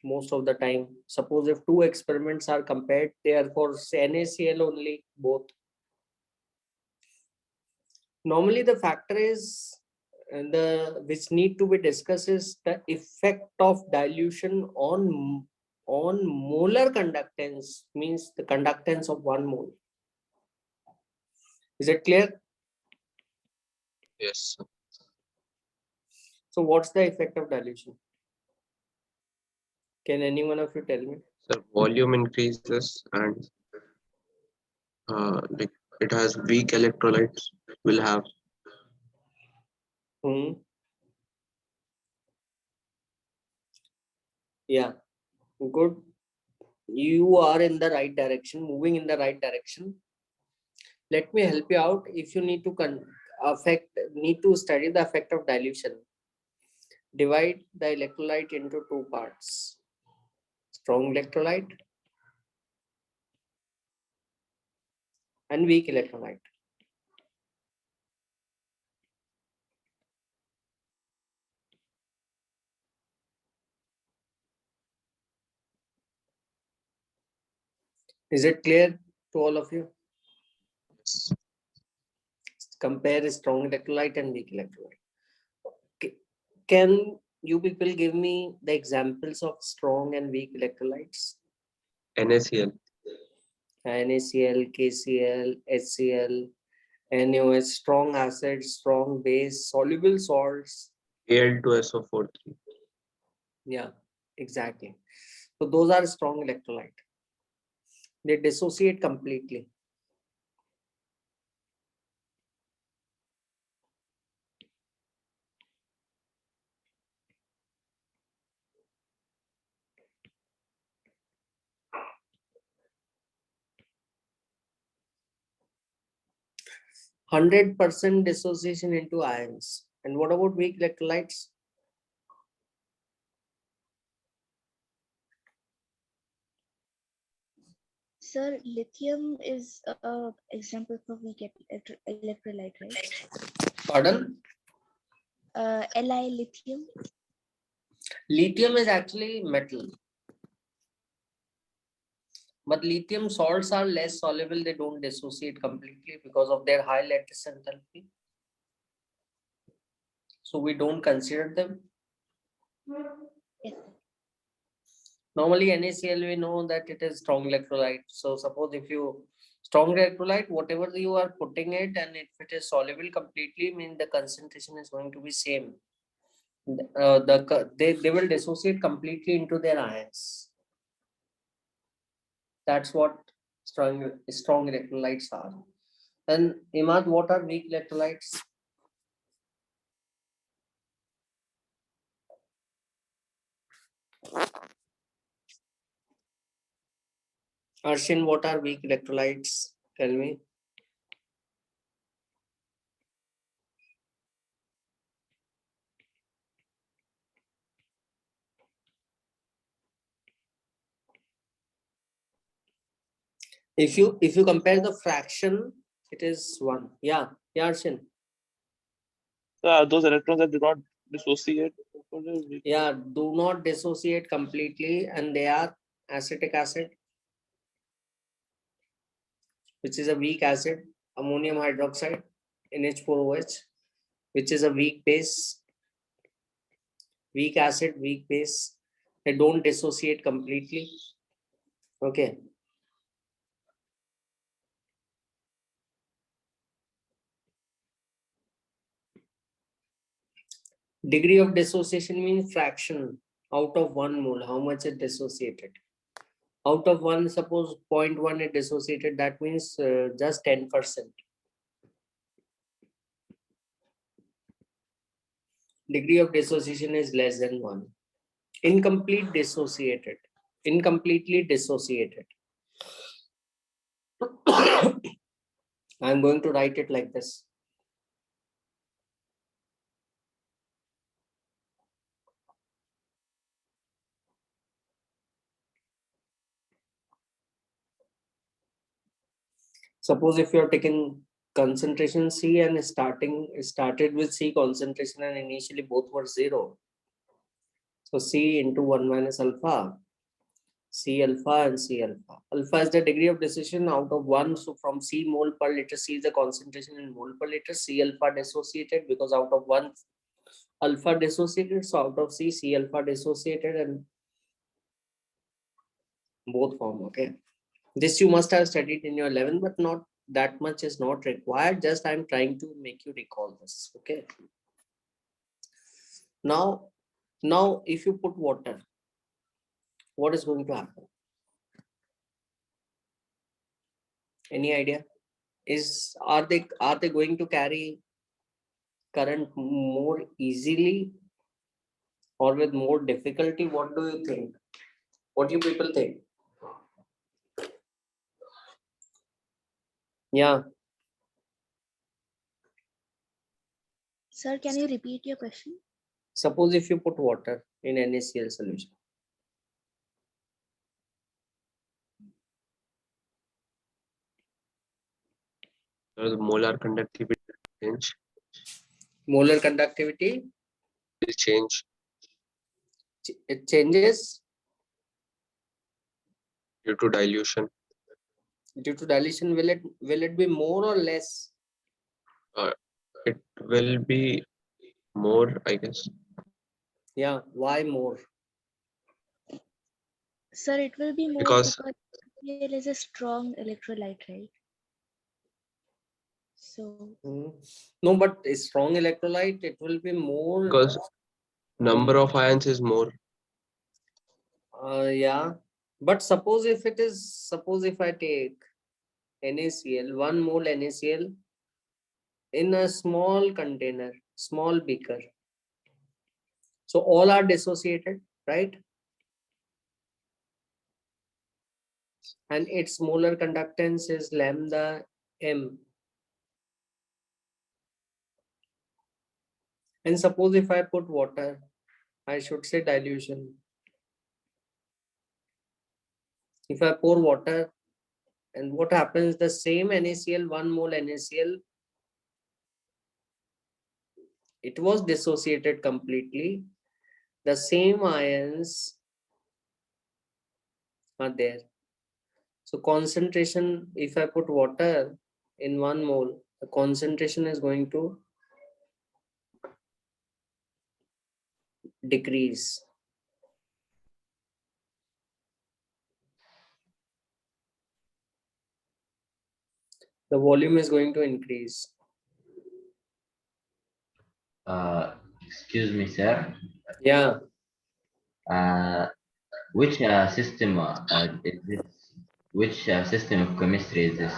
Speaker 1: most of the time. Suppose if 2 experiments are compared, they are for NaCl only, both. Normally the factor is which need to be discussed is the effect of dilution on molar conductance, means the conductance of 1 mole. Is it clear?
Speaker 3: Yes.
Speaker 1: So what's the effect of dilution? Can any one of you tell me?
Speaker 3: So volume increases and like it has weak electrolytes will have.
Speaker 1: Yeah, good. You are in the right direction, moving in the right direction. Let me help you out. If you need to study the effect of dilution, divide the electrolyte into 2 parts: strong electrolyte and weak electrolyte. Is it clear to all of you? Compare strong electrolyte and weak electrolyte. Can you people give me the examples of strong and weak electrolytes?
Speaker 3: NaCl.
Speaker 1: NaCl, KCl, HCl, NaOH, strong acids, strong base, soluble salts.
Speaker 3: Al2SO4.
Speaker 1: Yeah, exactly. So those are strong electrolyte. They dissociate completely. %100% dissociation into ions. And what about weak electrolytes?
Speaker 4: Sir, lithium is a example for weak electrolyte, right?
Speaker 1: Pardon?
Speaker 4: Li lithium.
Speaker 1: Lithium is actually metal. But lithium salts are less soluble. They don't dissociate completely because of their high lattice enthalpy. So we don't consider them.
Speaker 4: Yes.
Speaker 1: Normally NaCl, we know that it is strong electrolyte. So suppose if you strong electrolyte, whatever you are putting it, and if it is soluble completely, means the concentration is going to be same. They will dissociate completely into their ions. That's what strong electrolytes are. And Imad, what are weak electrolytes? Arshin, what are weak electrolytes? Tell me. If you compare the fraction, it is 1. Yeah, Arshin.
Speaker 2: Those electrons that do not dissociate.
Speaker 1: Yeah, do not dissociate completely, and they are acetic acid, which is a weak acid, ammonium hydroxide, NH4OH, which is a weak base, weak acid, weak base, They don't dissociate completely. Okay. Degree of dissociation means fraction out of 1 mole, how much it dissociated. Out of 1, suppose 0.1 it dissociated, that means just 10%. Degree of dissociation is less than 1. Incomplete dissociated. Incompletely dissociated. I'm going to write it like this. Suppose if you're taking concentration C and started with C concentration and initially both were 0. So C into 1 minus alpha, C alpha and C alpha. Alpha is the degree of dissociation out of 1. So from C mole per liter, C is the concentration in mole per liter. C alpha dissociated because out of 1 alpha dissociated. So out of C, C alpha dissociated and both form. Okay. This you must have studied in your 11, but not that much is not required. Just I'm trying to make you recall this. Okay. Now if you put water, what is going to happen? Any idea? Are they going to carry current more easily or with more difficulty? What do you think? What do you people think? Yeah.
Speaker 4: Sir, can you repeat your question?
Speaker 1: Suppose if you put water in NaCl solution.
Speaker 3: The molar conductivity change.
Speaker 1: Molar conductivity,
Speaker 3: Will change
Speaker 1: it changes
Speaker 3: due to dilution.
Speaker 1: due to dilution. Will it be more or less?
Speaker 3: It will be more, I guess.
Speaker 1: Yeah. Why more?
Speaker 4: Sir, it will be more
Speaker 3: Because
Speaker 4: because HCl is a strong electrolyte, right? So
Speaker 1: No, but a strong electrolyte, it will be more.
Speaker 3: because number of ions is more.
Speaker 1: Yeah. But suppose if I take NaCl, 1 mole NaCl in a small container, small beaker. So all are dissociated, right? And its molar conductance is lambda m. And suppose if I put water, I should say dilution. If I pour water, and what happens, the same NaCl, 1 mole NaCl, it was dissociated completely. The same ions are there. So concentration, if I put water in 1 mole, the concentration is going to decrease. The volume is going to increase.
Speaker 6: Excuse me, sir.
Speaker 1: Yeah.
Speaker 6: Which system is this? Which system of chemistry is this?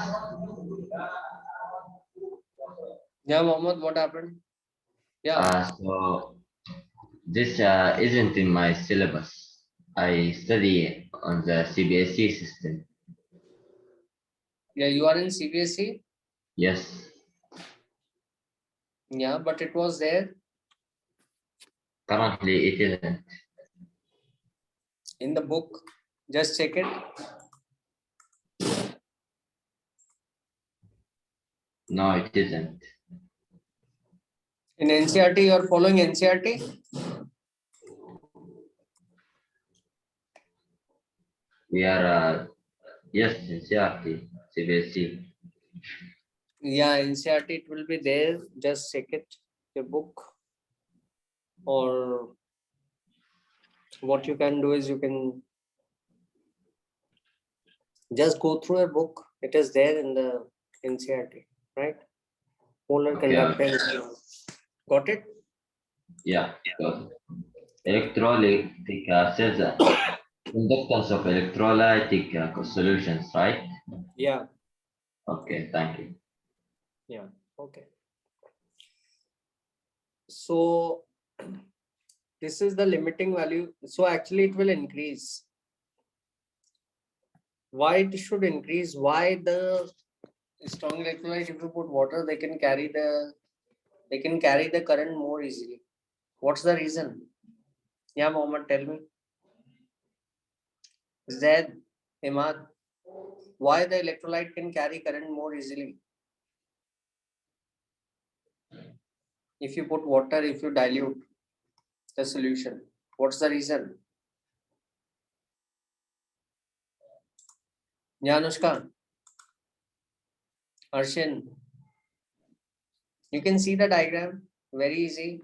Speaker 1: Yeah, Mohammed, what happened? Yeah.
Speaker 6: So this isn't in my syllabus. I study on the CBSE system.
Speaker 1: Yeah, you are in CBSE?
Speaker 6: Yes,
Speaker 1: Yeah, but it was there
Speaker 6: currently it isn't.
Speaker 1: in the book. Just check it.
Speaker 6: No, it isn't.
Speaker 1: In NCRT, you are following NCRT?
Speaker 6: We are, yes, CRT, CBSE.
Speaker 1: Yeah, NCRT, it will be there. Just check it, your book. Or what you can do is you can just go through a book. It is there in the NCRT, right? Molar
Speaker 6: Okay,
Speaker 1: conductance. Got it?
Speaker 6: yeah. So electrolytic says conductance of electrolytic solutions, right?
Speaker 1: Yeah.
Speaker 6: Okay, thank you.
Speaker 1: Yeah. Okay. So this is the limiting value. So actually it will increase. Why it should increase? Why the strong electrolyte, if you put water, they can carry the current more easily. What's the reason? Yeah, Mohammed, tell me. Zaid, Imad, why the electrolyte can carry current more easily? If you put water, if you dilute the solution, what's the reason? Yeah, Anushka, Arshin, you can see the diagram, very easy.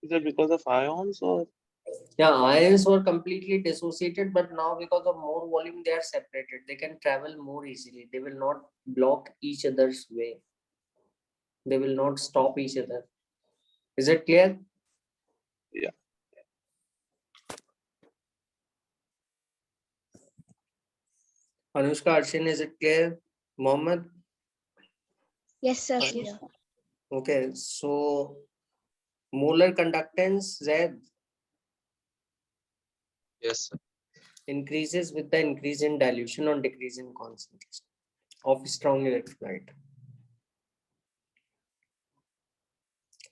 Speaker 2: Is it because of ions or?
Speaker 1: Yeah, ions were completely dissociated, but now because of more volume, they are separated. They can travel more easily. They will not block each other's way. They will not stop each other. Is it clear?
Speaker 2: Yeah.
Speaker 1: Anushka, Arshin, is it clear? Mohammed?
Speaker 4: Yes, sir.
Speaker 1: Yes.
Speaker 4: Clear.
Speaker 1: Okay, so molar conductance Z
Speaker 3: Yes, sir.
Speaker 1: increases with the increase in dilution or decrease in concentration of strong electrolyte.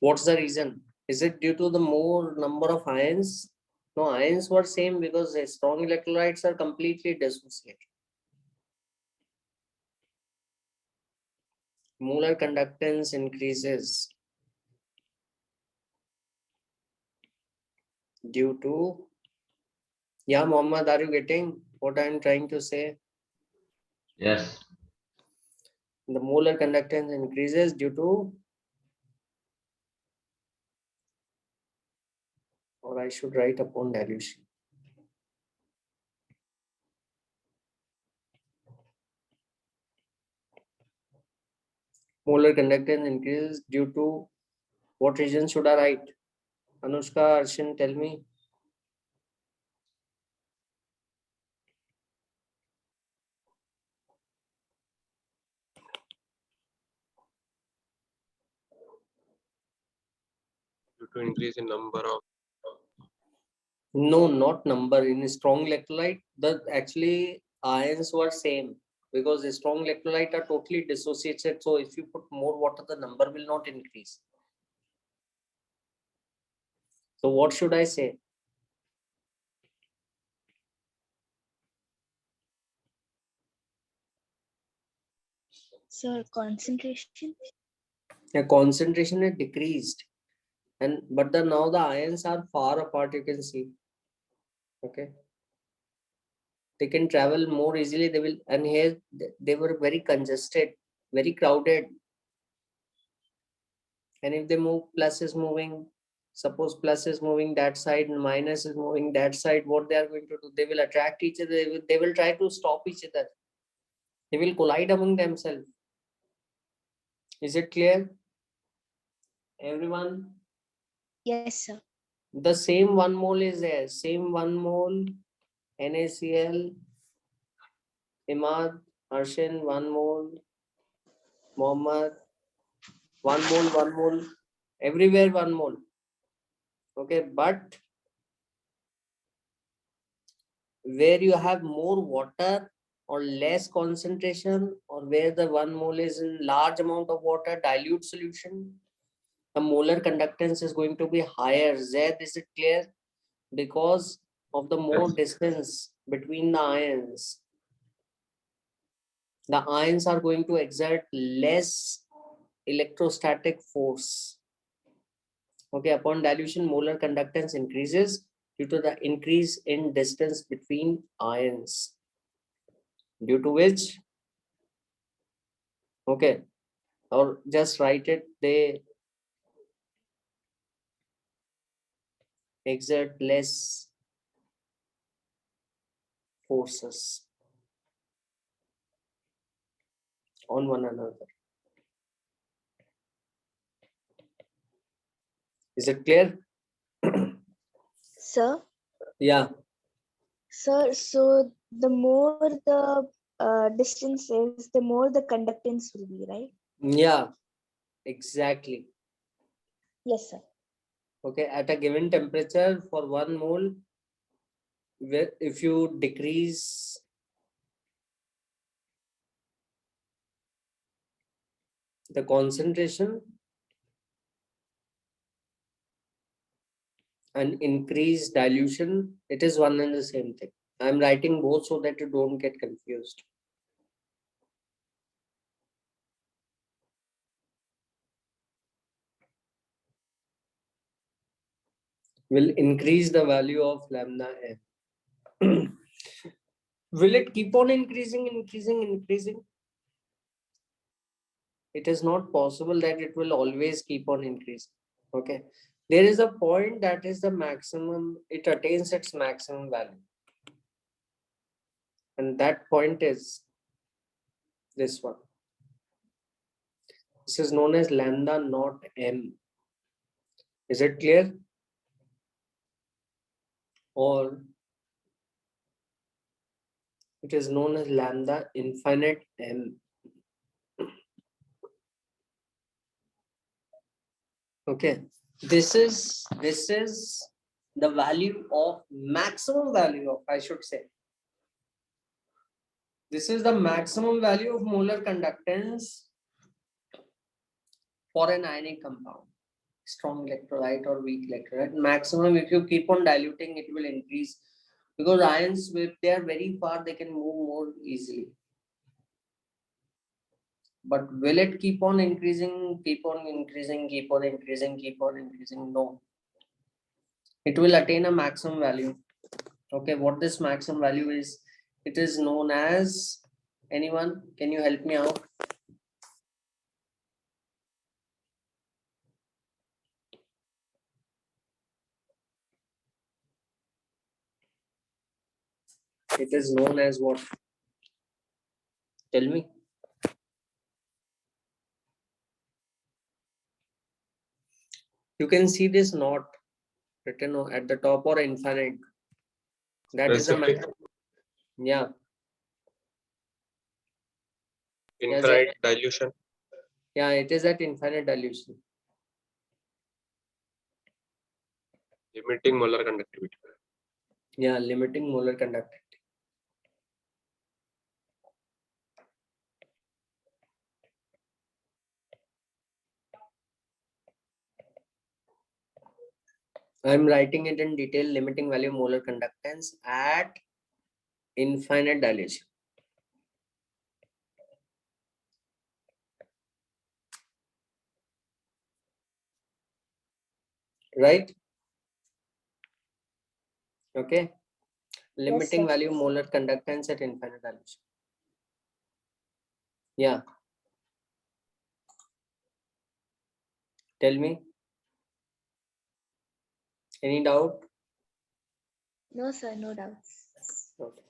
Speaker 1: What's the reason? Is it due to the more number of ions? No, ions were same because the strong electrolytes are completely dissociated. Molar conductance increases due to, yeah, Mohammed, are you getting what I'm trying to say?
Speaker 6: Yes,
Speaker 1: The molar conductance increases due to, or I should write upon dilution. Molar conductance increases due to what reason should I write? Anushka, Arshin, tell me.
Speaker 3: Due to increase in number of.
Speaker 1: No, not number. In strong electrolyte, the actually ions were same because the strong electrolyte are totally dissociated. So if you put more water, the number will not increase. So what should I say?
Speaker 4: Sir, concentration.
Speaker 1: The concentration is decreased, and but the now the ions are far apart. You can see. Okay, they can travel more easily. They will, and here they were very congested, very crowded. And if they move, plus is moving. Suppose plus is moving that side and minus is moving that side. What they are going to do? They will attract each other. They will try to stop each other. They will collide among themselves. Is it clear, everyone?
Speaker 4: Yes, sir.
Speaker 1: The same 1 mole is there. Same 1 mole NaCl, Imad, Arshin, 1 mole, Mohammed, 1 mole, 1 mole, everywhere 1 mole. Okay, but where you have more water or less concentration, or where the 1 mole is in large amount of water, dilute solution, the molar conductance is going to be higher. Z, is it clear? Because of the more distance between the ions. The ions are going to exert less electrostatic force. Okay, upon dilution, molar conductance increases due to the increase in distance between ions. Due to which, okay, or just write it, they exert less forces on one another. Is it clear?
Speaker 4: Sir,
Speaker 1: Yeah,
Speaker 4: sir, so the more the distance is, the more the conductance will be, right?
Speaker 1: yeah, exactly.
Speaker 4: Yes, sir.
Speaker 1: Okay, at a given temperature for 1 mole, where if you decrease the concentration and increase dilution, it is one and the same thing. I'm writing both so that you don't get confused. Will increase the value of lambda m. Will it keep on increasing? It is not possible that it will always keep on increasing. Okay. There is a point that is the maximum, it attains its maximum value. And that point is this one. This is known as lambda naught m. Is it clear? Or it is known as lambda infinite m. Okay. This is the value of maximum value of, I should say. This is the maximum value of molar conductance for an ionic compound, strong electrolyte or weak electrolyte. Maximum, if you keep on diluting, it will increase, because ions, if they are very far, they can move more easily. But will it keep on increasing? No. It will attain a maximum value. Okay, what this maximum value is? It is known as, anyone, can you help me out? It is known as what? Tell me. You can see this not written at the top or infinite. That is a
Speaker 3: Specific
Speaker 1: maximum. Yeah.
Speaker 3: infinite dilution.
Speaker 1: Yeah, it is at infinite dilution.
Speaker 3: Limiting molar conductivity.
Speaker 1: Yeah, limiting molar conductivity. I'm writing it in detail, limiting value of molar conductance at infinite dilution. Right? Okay. Limiting
Speaker 4: sir.
Speaker 1: value of molar conductance at infinite dilution. Yeah. Tell me. Any doubt?
Speaker 4: No, sir, no doubts.
Speaker 1: Okay.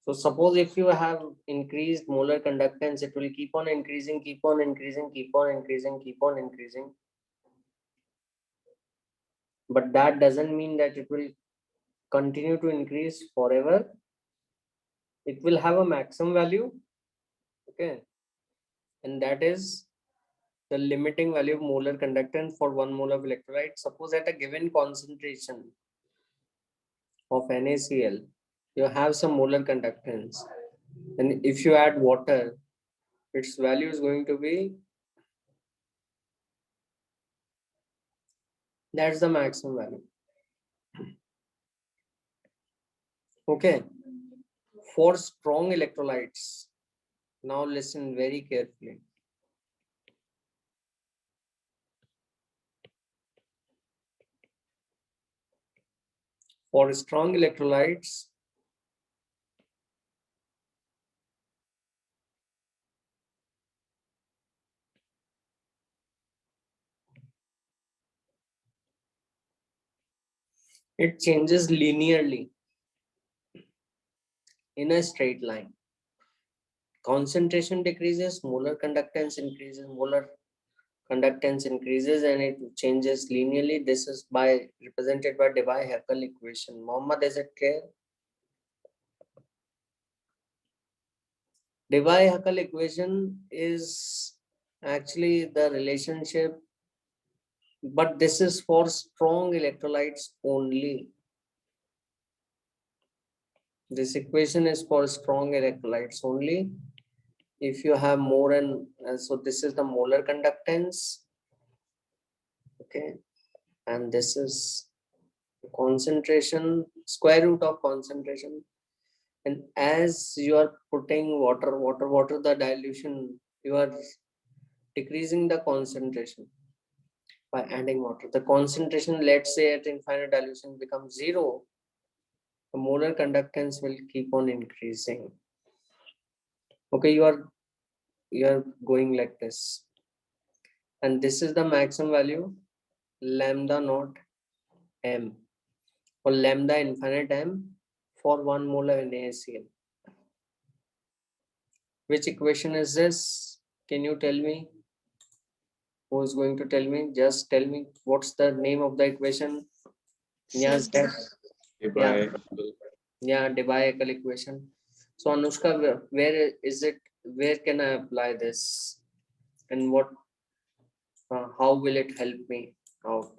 Speaker 1: So suppose if you have increased molar conductance, it will keep on increasing. But that doesn't mean that it will continue to increase forever. It will have a maximum value. Okay. And that is the limiting value of molar conductance for 1 mole of electrolyte. Suppose at a given concentration of NaCl, you have some molar conductance. And if you add water, its value is going to be, that's the maximum value. Okay. For strong electrolytes, now listen very carefully. For strong electrolytes, It changes linearly in a straight line. Concentration decreases, molar conductance increases, molar conductance increases, and it changes linearly. This is by represented by Debye-Heckel equation. Mohammed, is it clear? Debye-Heckel equation is actually the relationship, but this is for strong electrolytes only. This equation is for strong electrolytes only. If you have more and so this is the molar conductance, okay, and this is concentration, square root of concentration. And as you are putting water, the dilution, you are decreasing the concentration by adding water. The concentration, let's say at infinite dilution, becomes 0. The molar conductance will keep on increasing. Okay, you are going like this, and this is the maximum value, lambda naught m, or lambda infinite m for 1 molar NaCl. Which equation is this? Can you tell me? Who is going to tell me? Just tell me what's the name of the equation. Yes, that.
Speaker 3: Debye.
Speaker 1: Yeah, Debye-Heckel equation. So Anushka, where is it? Where can I apply this? And what? How will it help me out?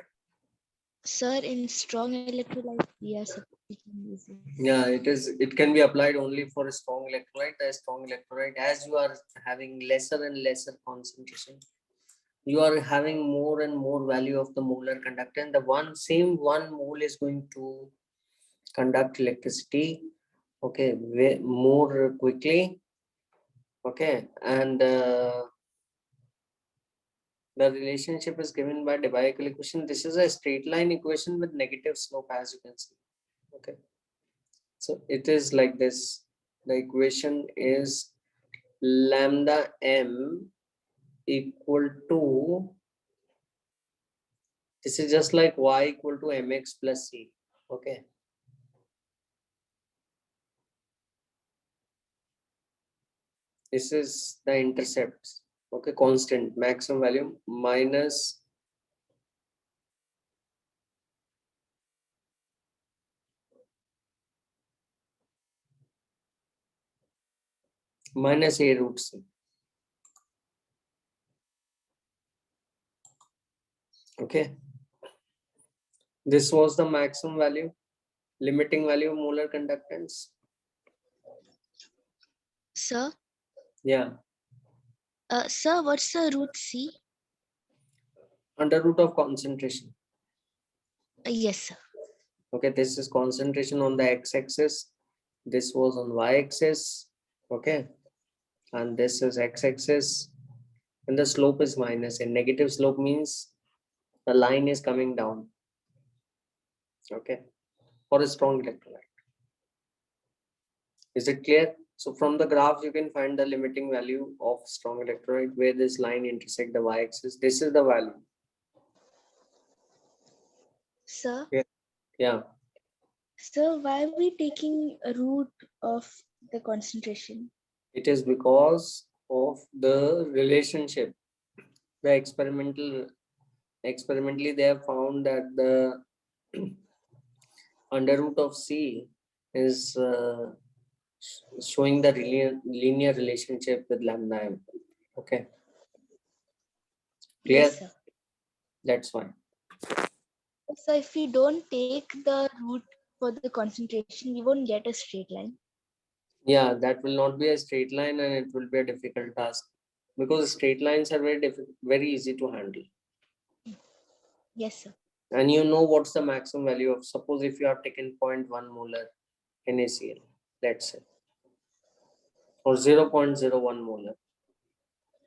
Speaker 4: Sir, in strong electrolyte, yes, we can use it.
Speaker 1: Yeah, it is. It can be applied only for a strong electrolyte. A strong electrolyte, as you are having lesser and lesser concentration, you are having more and more value of the molar conductance. The same 1 mole is going to conduct electricity, okay, more quickly, okay, and the relationship is given by Debye-Heckel equation. This is a straight line equation with negative slope, as you can see, okay. So it is like this. The equation is lambda m equal to, this is just like y equal to mx plus c, okay. This is the intercepts, okay, constant maximum value minus a root c, okay. This was the maximum value, limiting value of molar conductance.
Speaker 4: Sir,
Speaker 1: Yeah,
Speaker 4: sir, what's the root C?
Speaker 1: under root of concentration.
Speaker 4: Yes, sir.
Speaker 1: Okay, this is concentration on the x-axis. This was on y-axis, okay, and this is x-axis, and the slope is minus. A negative slope means the line is coming down, okay, for a strong electrolyte. Is it clear? So from the graph, you can find the limiting value of strong electrolyte where this line intersect the y-axis. This is the value.
Speaker 4: Sir,
Speaker 1: Yeah.
Speaker 4: sir, why are we taking a root of the concentration?
Speaker 1: It is because of the relationship. The experimentally they have found that the under root of C is showing the linear relationship with lambda m. Okay, clear?
Speaker 4: Yes, sir.
Speaker 1: That's why.
Speaker 4: So if we don't take the root for the concentration, we won't get a straight line.
Speaker 1: Yeah, that will not be a straight line, and it will be a difficult task because straight lines are very easy to handle.
Speaker 4: Yes, sir.
Speaker 1: And you know what's the maximum value of, suppose if you have taken 0.1 molar NaCl, let's say, or 0.01 molar.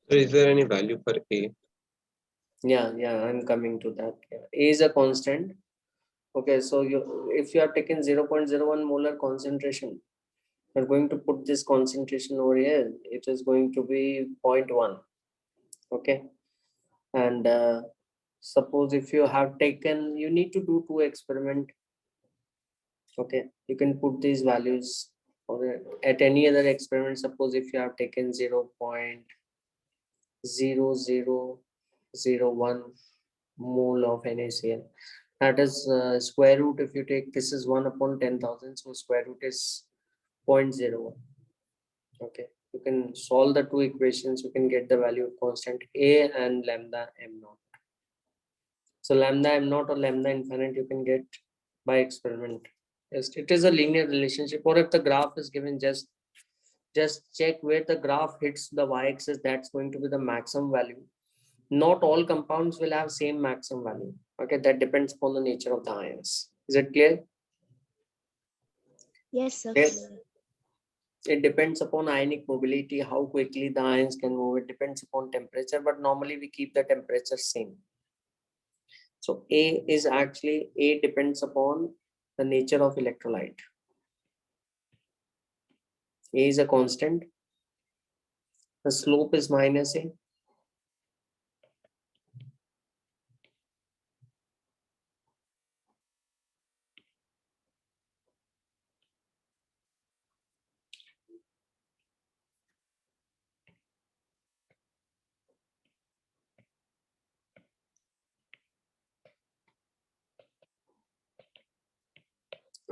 Speaker 3: So is there any value for A?
Speaker 1: Yeah, I'm coming to that. Yeah. A is a constant. Okay, so if you have taken 0.01 molar concentration, you're going to put this concentration over here. It is going to be 0.1. Okay, and suppose if you have taken, you need to do 2 experiments Okay, you can put these values or at any other experiment. Suppose if you have taken 0.0001 mole of NaCl, that is square root. If you take, this is 1 upon 10,000, so square root is 0.01. Okay, you can solve the two equations, you can get the value of constant A and lambda m naught. So lambda m naught or lambda infinite you can get by experiment. Yes, it is a linear relationship. Or if the graph is given, just check where the graph hits the y-axis, that's going to be the maximum value. Not all compounds will have same maximum value. Okay, that depends upon the nature of the ions. Is it clear?
Speaker 4: Yes, sir.
Speaker 1: Yes.
Speaker 4: Clear.
Speaker 1: It depends upon ionic mobility, how quickly the ions can move. It depends upon temperature, but normally we keep the temperature same. So A is actually, A depends upon the nature of electrolyte. A is a constant. The slope is minus A.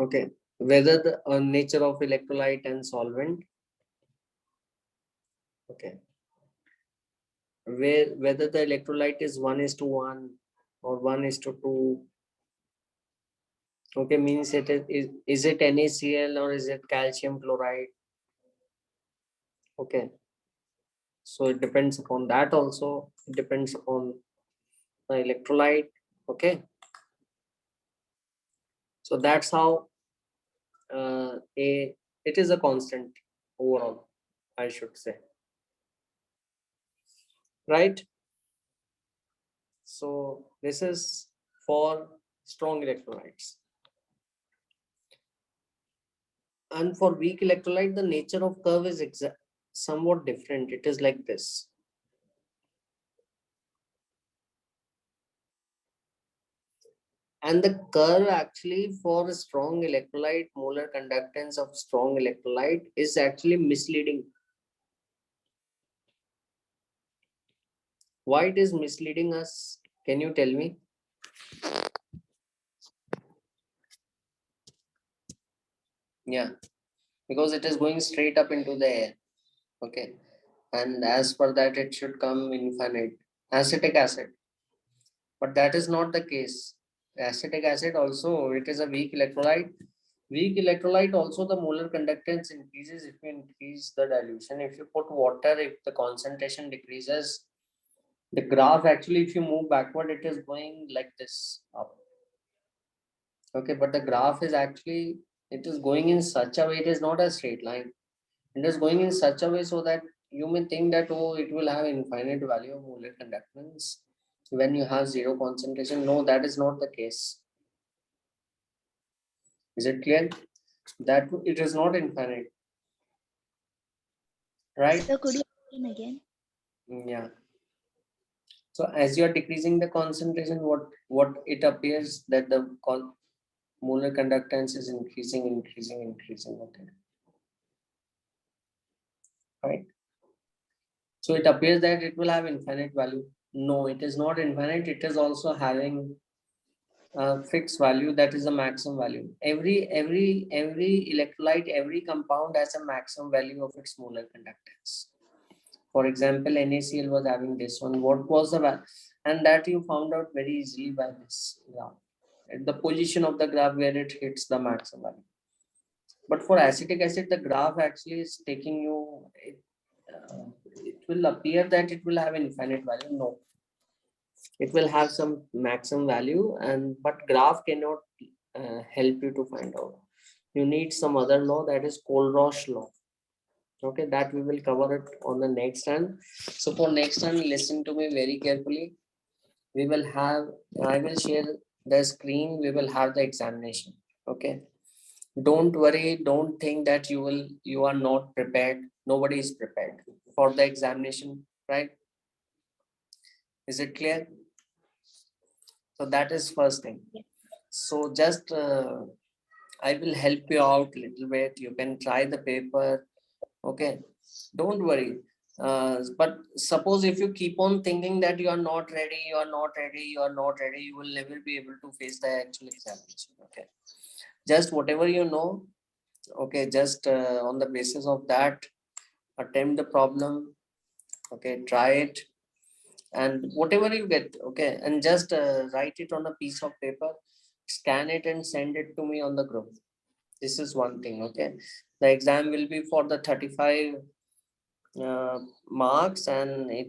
Speaker 1: Okay. Whether the nature of electrolyte and solvent. Okay. Whether the electrolyte is 1:1 or 1:2. Okay, means is it NaCl or is it calcium chloride? Okay. So it depends upon that also. It depends upon the electrolyte. Okay. So that's how it is a constant overall, I should say. Right? So this is for strong electrolytes. And for weak electrolyte, the nature of curve is somewhat different. It is like this. And the curve actually for a strong electrolyte, molar conductance of strong electrolyte is actually misleading. Why it is misleading us? Can you tell me? Yeah, because it is going straight up into the air. Okay. And as per that, it should come infinite. Acetic acid. But that is not the case. Acetic acid also, it is a weak electrolyte. Weak electrolyte also, the molar conductance increases if you increase the dilution. If you put water, if the concentration decreases, the graph actually, if you move backward, it is going like this up. Okay, but the graph is actually, it is going in such a way, it is not a straight line. It is going in such a way so that you may think that, oh, it will have infinite value of molar conductance when you have zero concentration. No, that is not the case. Is it clear? That it is not infinite. Right?
Speaker 4: Sir, could you explain again?
Speaker 1: Yeah. So as you are decreasing the concentration, what it appears that the molar conductance is increasing. Okay. Right? So it appears that it will have infinite value. No, it is not infinite. It is also having a fixed value, that is a maximum value. Every electrolyte, every compound has a maximum value of its molar conductance. For example, NaCl was having this one. What was the value? And that you found out very easily by this graph. At the position of the graph where it hits the maximum value. But for acetic acid, the graph actually is taking you, it will appear that it will have infinite value. No, it will have some maximum value, and but graph cannot help you to find out. You need some other law, that is Kohlrausch law. Okay, that we will cover it on the next time. So for next time, listen to me very carefully. We will have, I will share the screen, we will have the examination. Okay, don't worry, don't think that you are not prepared. Nobody is prepared for the examination, right? Is it clear? So that is first thing. So just I will help you out a little bit. You can try the paper. Okay, don't worry. But suppose if you keep on thinking that you are not ready, you are not ready, you are not ready, you will never be able to face the actual examination. Okay, just whatever you know. Okay, just on the basis of that, attempt the problem. Okay, try it, and whatever you get, okay, and just write it on a piece of paper, scan it and send it to me on the group. This is one thing. Okay, the exam will be for the 35 marks, and it will